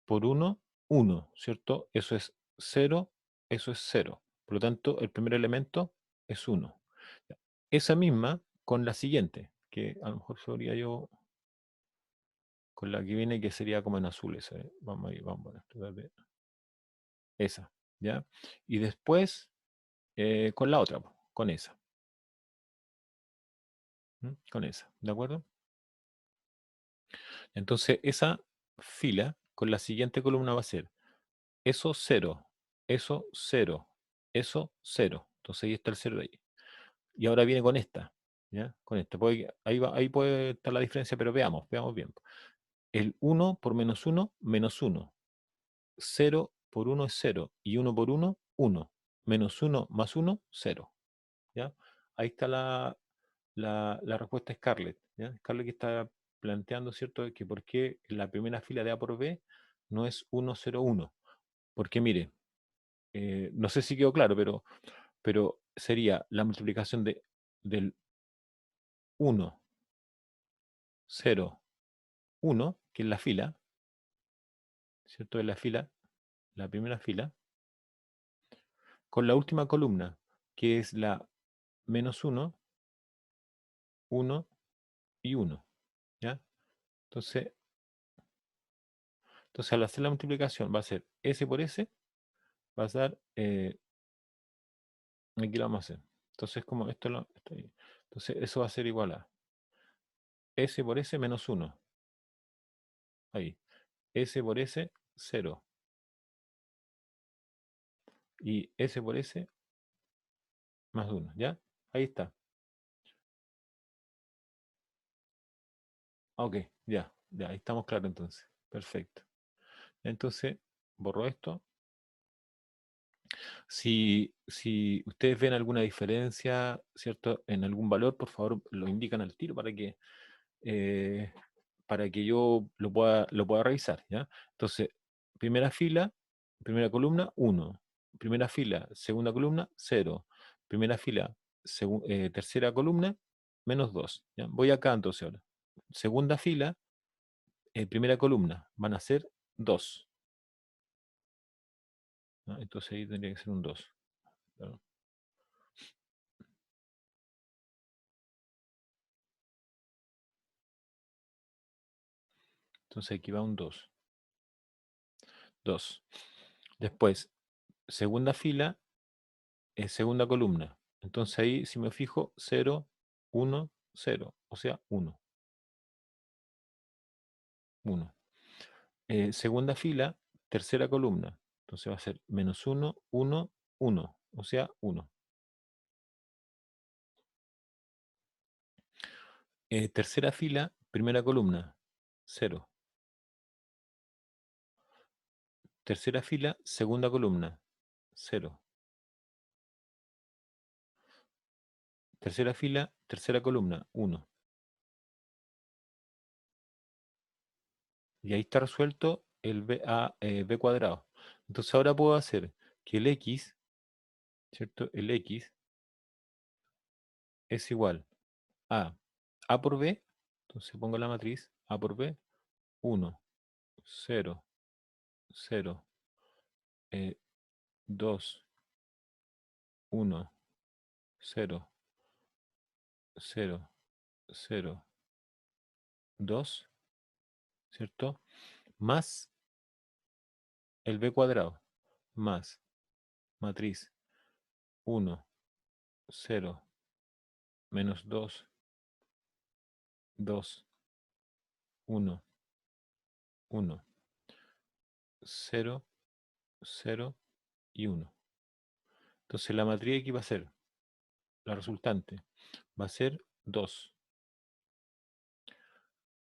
por 1, 1, ¿cierto? Eso es 0, eso es 0. Por lo tanto, el primer elemento es 1. Ya. Esa misma con la siguiente, que a lo mejor sería yo con la que viene, que sería como en azul esa. Vamos ahí, vamos a tratar de esa, ¿ya? Y después con la otra, con esa. Con esa, ¿de acuerdo? Entonces, esa fila con la siguiente columna va a ser eso 0, eso 0, eso 0. Entonces ahí está el 0 de ahí. Y ahora viene con esta, ¿ya? Con esta. Ahí puede estar la diferencia, pero veamos bien. El 1 por menos 1, menos 1. 0 por 1 es 0. Y 1 por 1, 1. Menos 1 más 1, 0. ¿Ya? Ahí está la respuesta de Scarlett, ¿ya? Scarlett que está planteando, ¿cierto?, que por qué la primera fila de A por B no es 1, 0, 1. Porque mire, no sé si quedó claro, pero sería la multiplicación del 1, 0, 1, que es la fila, ¿cierto? Es la fila, la primera fila, con la última columna, que es la menos 1, 1 y 1, ¿ya? Entonces al hacer la multiplicación va a ser S por S, va a dar, aquí lo vamos a hacer. Entonces, como esto ahí. Entonces, eso va a ser igual a S por S menos 1. Ahí. S por S, 0. Y S por S más 1, ¿ya? Ahí está. Ok, ya, ahí estamos claros entonces. Perfecto. Entonces, borro esto. Si ustedes ven alguna diferencia, ¿cierto? En algún valor, por favor, lo indican al tiro eh, para que yo lo pueda revisar, ¿ya? Entonces, primera fila, primera columna, 1. Primera fila, segunda columna, 0. Primera fila, tercera columna, menos 2. ¿Ya? Voy acá entonces ahora. Segunda fila, primera columna, van a ser 2. ¿No? Entonces ahí tendría que ser un 2. Claro. Entonces aquí va un 2. 2. Después, segunda fila, segunda columna. Entonces ahí, si me fijo, 0, 1, 0. O sea, 1. 1. Segunda fila, tercera columna. Entonces va a ser menos 1, 1, 1. O sea, 1. Tercera fila, primera columna, 0. Tercera fila, segunda columna, 0. Tercera fila, tercera columna, 1. Y ahí está resuelto el b cuadrado. Entonces ahora puedo hacer que el x, ¿cierto? El x es igual a a por b. Entonces pongo la matriz a por b, 1, 0, 0, 2, 1, 0, 0, 0, 2, ¿cierto? Más el b cuadrado, más matriz 1, 0, menos 2, 2, 1, 1, 0, 0 y 1. Entonces la matriz aquí va a ser, la resultante, va a ser 2,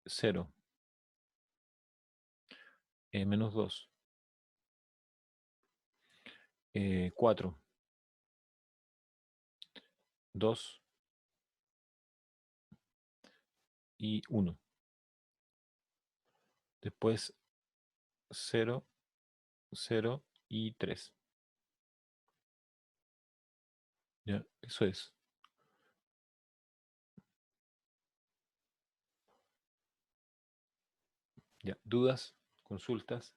0, menos 2, 4, 2 y 1. después 0, 0 y 3. ¿Ya? Eso es. ¿Ya? ¿Dudas? ¿Consultas?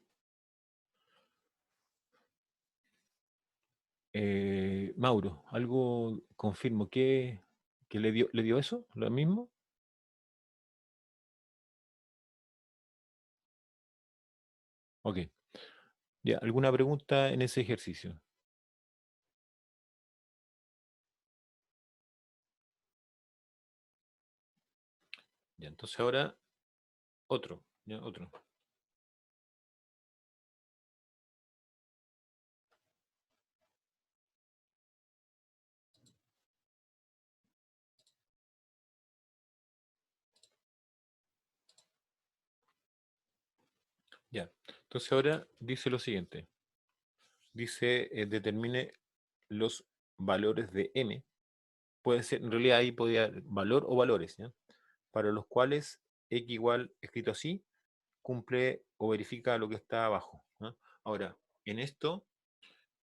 Mauro, algo confirmo. ¿Que le dio eso? ¿Lo mismo? Ok. Ya, ¿alguna pregunta en ese ejercicio? Ya, entonces ahora otro. Ya, otro. Ya. Entonces ahora dice lo siguiente. Dice, determine los valores de M. Puede ser, en realidad ahí podría valor o valores, ¿ya? Para los cuales x igual, escrito así, cumple o verifica lo que está abajo, ¿no? Ahora, en esto,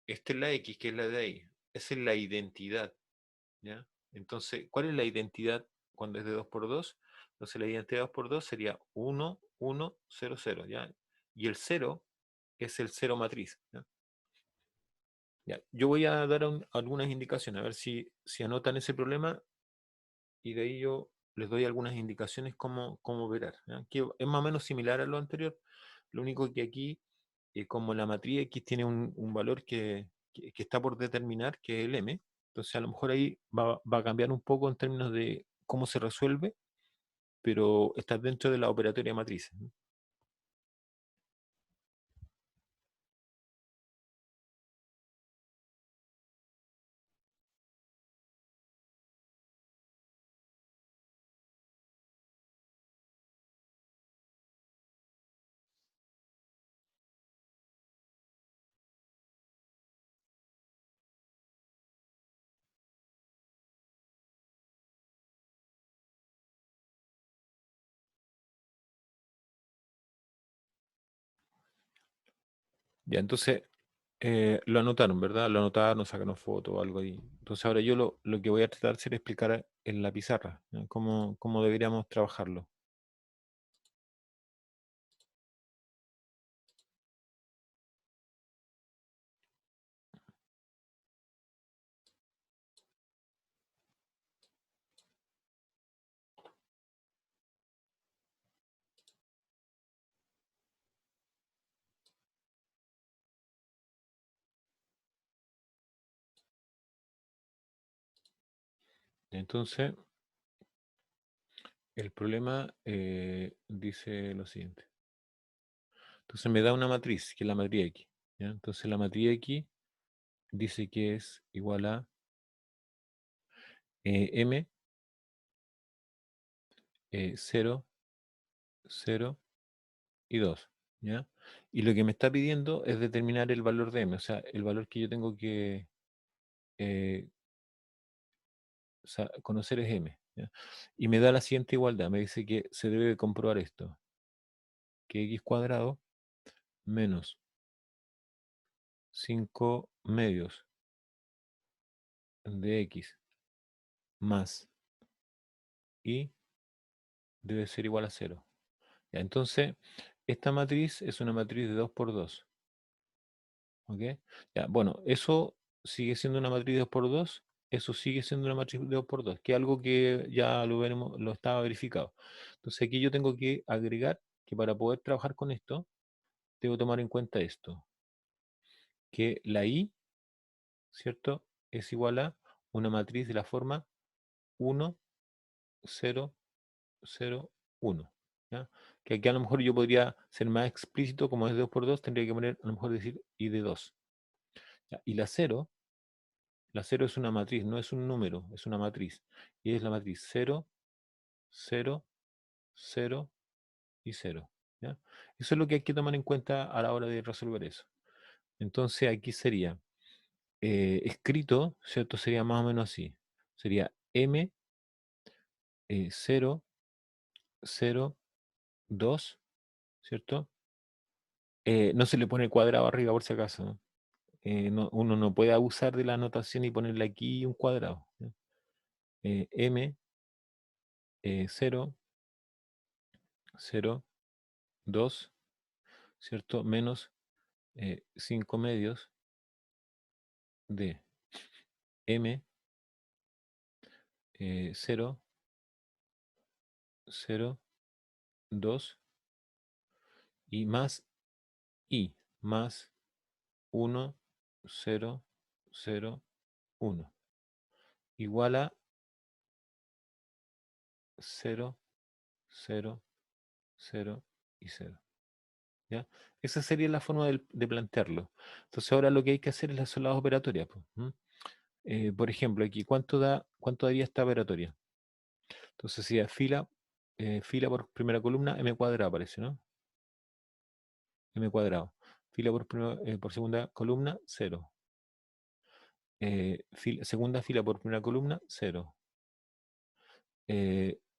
esta es la x, que es la de ahí. Esa es la identidad, ¿ya? Entonces, ¿cuál es la identidad cuando es de 2 por 2? Entonces, la identidad de 2 por 2 sería 1, 1, 0, 0, ¿ya? Y el 0 es el 0 matriz, ¿ya? Ya, yo voy a dar algunas indicaciones, a ver si anotan ese problema y de ahí yo les doy algunas indicaciones cómo operar, ¿ya? Que es más o menos similar a lo anterior, lo único que aquí, como la matriz X tiene un valor que está por determinar, que es el M, entonces a lo mejor ahí va a cambiar un poco en términos de cómo se resuelve, pero está dentro de la operatoria matriz, ¿no? Ya, entonces lo anotaron, ¿verdad? Lo anotaron, sacaron foto o algo ahí. Entonces ahora yo lo que voy a tratar de hacer es explicar en la pizarra, ¿ya? Cómo deberíamos trabajarlo. Entonces, el problema dice lo siguiente. Entonces me da una matriz, que es la matriz X, ¿ya? Entonces la matriz X dice que es igual a M, 0, 0 y 2, ¿ya? Y lo que me está pidiendo es determinar el valor de M, o sea, el valor que yo tengo que eh, conocer es M, ¿ya? Y me da la siguiente igualdad, me dice que se debe comprobar esto, que X cuadrado menos 5 medios de X más Y debe ser igual a 0. Ya, entonces, esta matriz es una matriz de 2 por 2. ¿Ok? Ya, bueno, eso sigue siendo una matriz de 2 por 2. Eso sigue siendo una matriz de 2 por 2, que es algo que ya lo veremos, lo estaba verificado. Entonces aquí yo tengo que agregar que para poder trabajar con esto, debo tomar en cuenta esto, que la Y, ¿cierto? Es igual a una matriz de la forma 1, 0, 0, 1. ¿Ya? Que aquí a lo mejor yo podría ser más explícito, como es 2 por 2, tendría que poner, a lo mejor decir y de 2. ¿Ya? Y la 0 es una matriz, no es un número, es una matriz. Y es la matriz 0, 0, 0 y 0. ¿Ya? Eso es lo que hay que tomar en cuenta a la hora de resolver eso. Entonces aquí sería, escrito, ¿cierto? Sería más o menos así. Sería M, 0, 0, 2 ¿cierto? No se le pone cuadrado arriba por si acaso, ¿no? Uno no puede abusar de la anotación y ponerle aquí un cuadrado, ¿ya? M, 0, 0, 2, ¿cierto? Menos 5 medios de M, 0, 0, 2 y más I, más 1, 0, 0, 1, igual a 0, 0, 0 y 0. ¿Ya? Esa sería la forma de plantearlo. Entonces ahora lo que hay que hacer es las soldadas operatorias, pues, por ejemplo, aquí, ¿cuánto daría esta operatoria? Entonces si fila, fila por primera columna, m cuadrado aparece, ¿no? M cuadrado. Fila por segunda columna, 0. Segunda fila por primera columna, 0.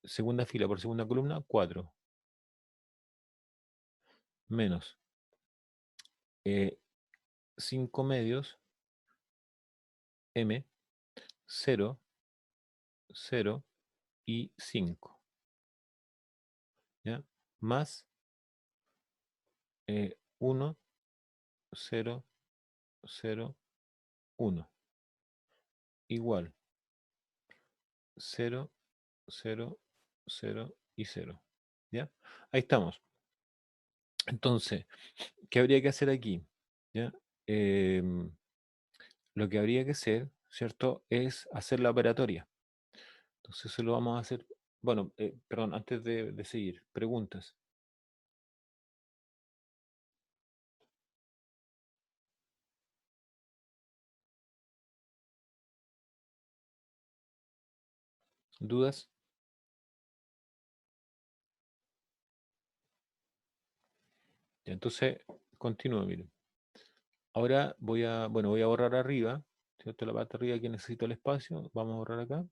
Segunda fila por segunda columna, 4. Menos 5 medios, M, 0, 0 y 5. ¿Ya? Más 1, 0, 0, 1. Igual 0, 0, 0 y 0. ¿Ya? Ahí estamos. Entonces, ¿qué habría que hacer aquí? ¿Ya? Lo que habría que hacer, ¿cierto? Es hacer la operatoria. Entonces, eso lo vamos a hacer. Bueno, perdón, antes de seguir, preguntas. ¿Dudas? Ya, entonces, continúo, miren. Ahora voy a borrar arriba, ¿cierto? La parte de arriba que necesito el espacio. Vamos a borrar acá.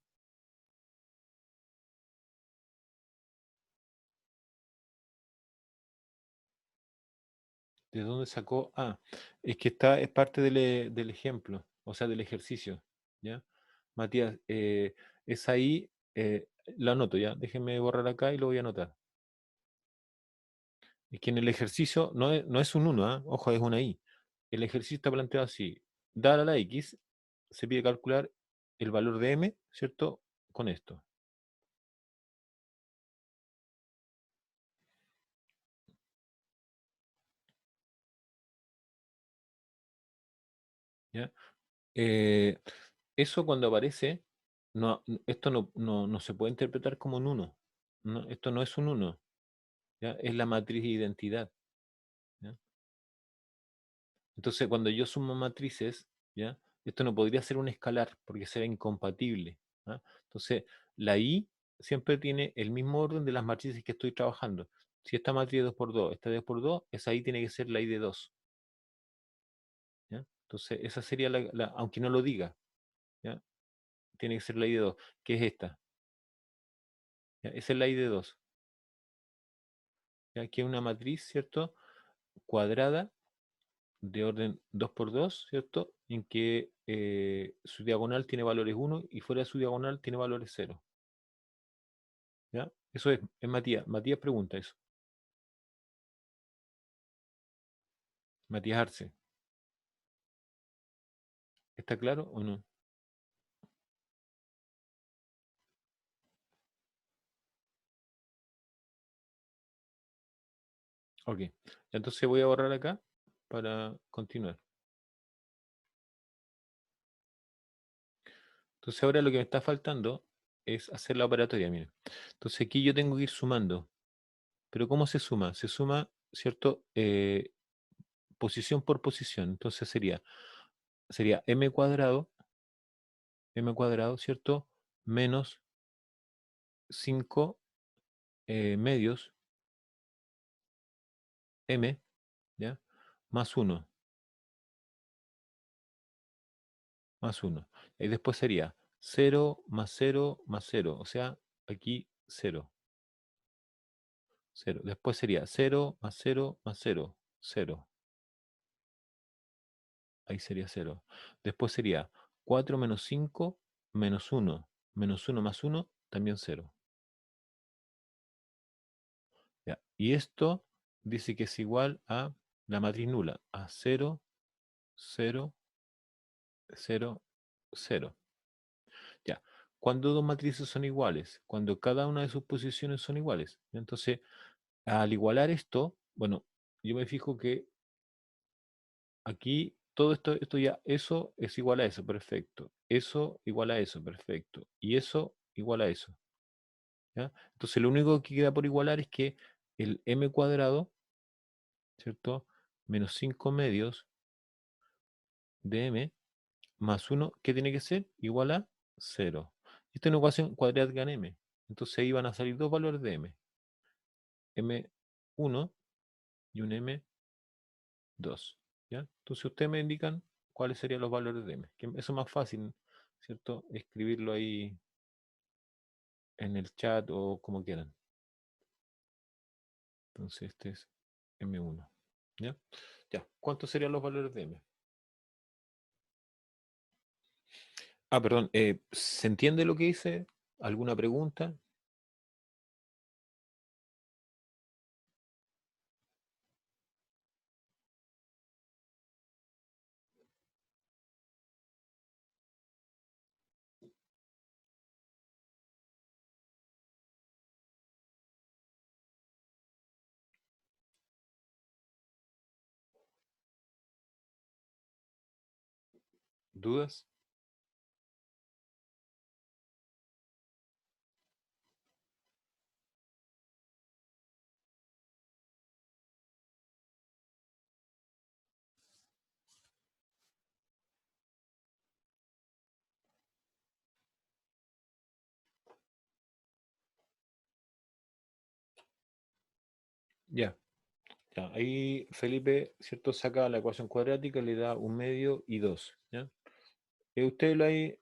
¿De dónde sacó? Ah, es que es parte del ejemplo, o sea, del ejercicio, ¿ya? Matías, es ahí, lo anoto, ¿ya? Déjenme borrar acá y lo voy a anotar. Es que en el ejercicio no es un 1, ¿ah? Ojo, es una I. El ejercicio está planteado así. Dada la X, se pide calcular el valor de M, ¿cierto? Con esto. ¿Ya? Eso cuando aparece, esto no se puede interpretar como un 1. Esto no es un 1, ¿ya? Es la matriz de identidad, ¿ya? Entonces, cuando yo sumo matrices, ¿ya? Esto no podría ser un escalar porque será incompatible, ¿ah? Entonces, la I siempre tiene el mismo orden de las matrices que estoy trabajando. Si esta matriz es 2 por 2, esta es 2 por 2, esa I tiene que ser la I de 2, ¿ya? Entonces, esa sería aunque no lo diga, ¿ya? Tiene que ser la I de 2, que es esta, ¿ya? Esa es la I de 2. Aquí hay una matriz, ¿cierto? Cuadrada de orden 2 por 2, ¿cierto? En que su diagonal tiene valores 1 y fuera de su diagonal tiene valores 0. ¿Ya? Eso es Matías. Matías pregunta eso. Matías Arce. ¿Está claro o no? Ok. Entonces voy a borrar acá para continuar. Entonces ahora lo que me está faltando es hacer la operatoria, miren. Entonces aquí yo tengo que ir sumando. Pero ¿cómo se suma? Se suma, ¿cierto? Posición por posición. Entonces sería m cuadrado, ¿cierto? Menos 5 medios m, ¿ya? Más 1, más 1. Y después sería 0 más 0 más 0. O sea, aquí 0. 0. Después sería 0 más 0 más 0, 0. Ahí sería 0. Después sería 4 menos 5 menos 1. Menos 1 más 1, también 0. Ya. Y esto dice que es igual a la matriz nula, a 0, 0, 0, 0. Ya. ¿Cuándo dos matrices son iguales? Cuando cada una de sus posiciones son iguales. Entonces, al igualar esto, bueno, yo me fijo que aquí todo esto ya, eso es igual a eso, perfecto. Eso igual a eso, perfecto. Y eso igual a eso. ¿Ya? Entonces, lo único que queda por igualar es que el m cuadrado, ¿cierto? Menos 5 medios de m más 1, ¿qué tiene que ser? Igual a 0. Esta es una ecuación cuadrática en m. Entonces ahí van a salir dos valores de m. M1 y un M2. ¿Ya? Entonces ustedes me indican cuáles serían los valores de m. Que eso es más fácil, ¿cierto? Escribirlo ahí en el chat o como quieran. Entonces este es M1. ¿Ya? Ya. ¿Cuántos serían los valores de m? Ah, perdón. ¿Se entiende lo que dice? ¿Alguna pregunta? ¿Dudas? Ya. Ya, ahí Felipe, ¿cierto? Saca la ecuación cuadrática, le da un medio y 2. ¿Ya? Usted lo hay.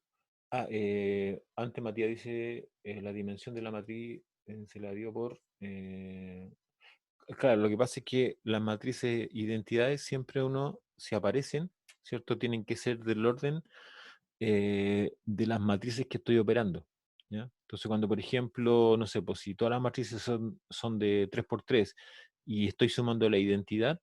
Antes Matías dice la dimensión de la matriz se la dio por. Claro, lo que pasa es que las matrices identidades siempre uno, si aparecen, ¿cierto? Tienen que ser del orden de las matrices que estoy operando. ¿Ya? Entonces, cuando, por ejemplo, no sé, pues si todas las matrices son de 3 por 3 y estoy sumando la identidad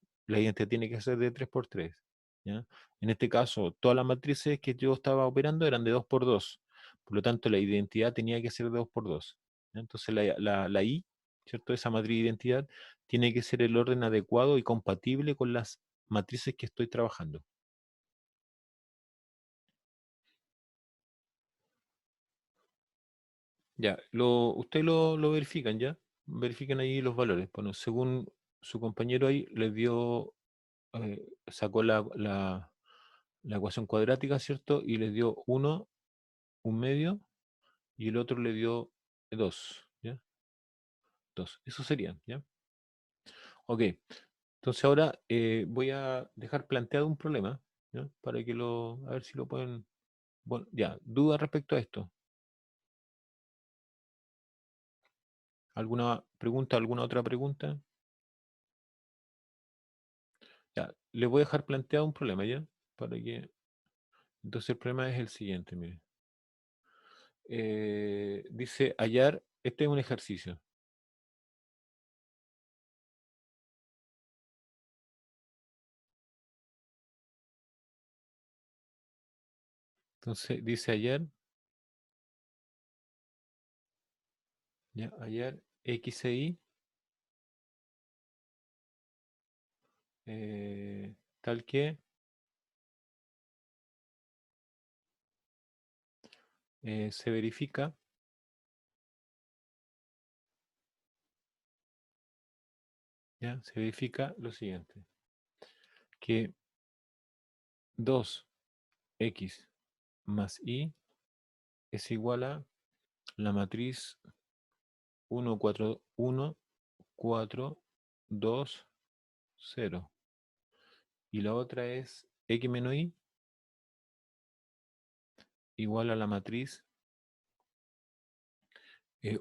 tiene que ser de 3 por 3. ¿Ya? En este caso, todas las matrices que yo estaba operando eran de 2 por 2. Por lo tanto, la identidad tenía que ser de 2 por 2. ¿Ya? Entonces, la I, ¿cierto? Esa matriz de identidad tiene que ser el orden adecuado y compatible con las matrices que estoy trabajando. Ya, ustedes lo verifican, ¿ya? Verifican ahí los valores. Bueno, según su compañero ahí, les dio, sacó la ecuación cuadrática, ¿cierto? Y les dio 1, un medio, y el otro le dio 2, ¿ya? 2. Eso serían, ¿ya? Ok, entonces ahora voy a dejar planteado un problema, ¿ya? Para que a ver si lo pueden, bueno, ya, duda respecto a esto. ¿Alguna pregunta, alguna otra pregunta? Ya, les voy a dejar planteado un problema, ¿ya? Para que... Entonces el problema es el siguiente, mire. Dice hallar, este es un ejercicio. Entonces dice hallar, ya, hallar X e Y, tal que se verifica ¿ya? Se verifica lo siguiente, que 2x más y es igual a la matriz 1, 4, 1, 4, 2, 0. Y la otra es x menos y igual a la matriz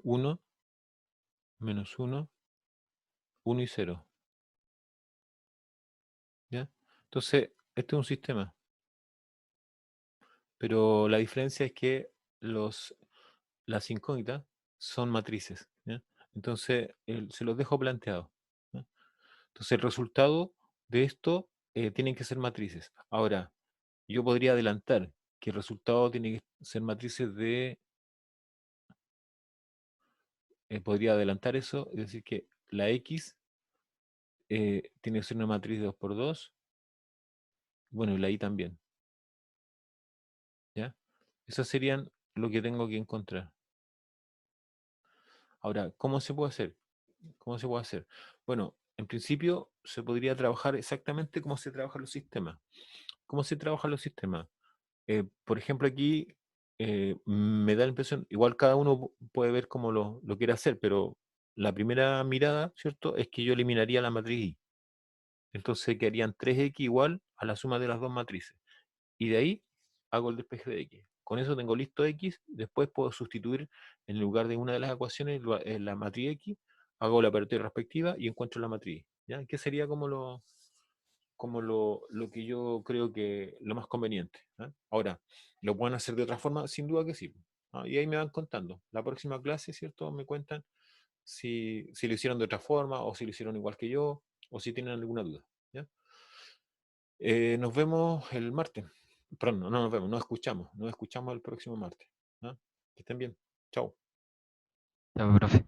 1 menos 1, 1 y 0. ¿Ya? Entonces, este es un sistema. Pero la diferencia es que las incógnitas son matrices. ¿Ya? Entonces, se los dejo planteado. ¿Ya? Entonces, el resultado de esto tienen que ser matrices. Ahora, yo podría adelantar que el resultado tiene que ser matrices de... podría adelantar eso, es decir, que la X tiene que ser una matriz de 2 por 2. Bueno, y la Y también. ¿Ya? Esas serían lo que tengo que encontrar. Ahora, ¿cómo se puede hacer? ¿Cómo se puede hacer? Bueno, en principio se podría trabajar exactamente como se trabajan los sistemas. ¿Cómo se trabajan los sistemas? Por ejemplo, aquí me da la impresión, igual cada uno puede ver cómo lo quiere hacer, pero la primera mirada, ¿cierto? Es que yo eliminaría la matriz Y. Entonces quedarían 3x igual a la suma de las dos matrices. Y de ahí hago el despeje de X. Con eso tengo listo X, después puedo sustituir en lugar de una de las ecuaciones la matriz X, hago la operación respectiva y encuentro la matriz. ¿Ya? Que sería como lo que yo creo que lo más conveniente. ¿Ah? Ahora, ¿lo pueden hacer de otra forma? Sin duda que sí. ¿Ah? Y ahí me van contando. La próxima clase, ¿cierto? Me cuentan si lo hicieron de otra forma o si lo hicieron igual que yo o si tienen alguna duda. ¿Ya? Nos vemos el martes. Perdón, no nos vemos, nos escuchamos el próximo martes. ¿Ah? Que estén bien. Chao. Ya, profe.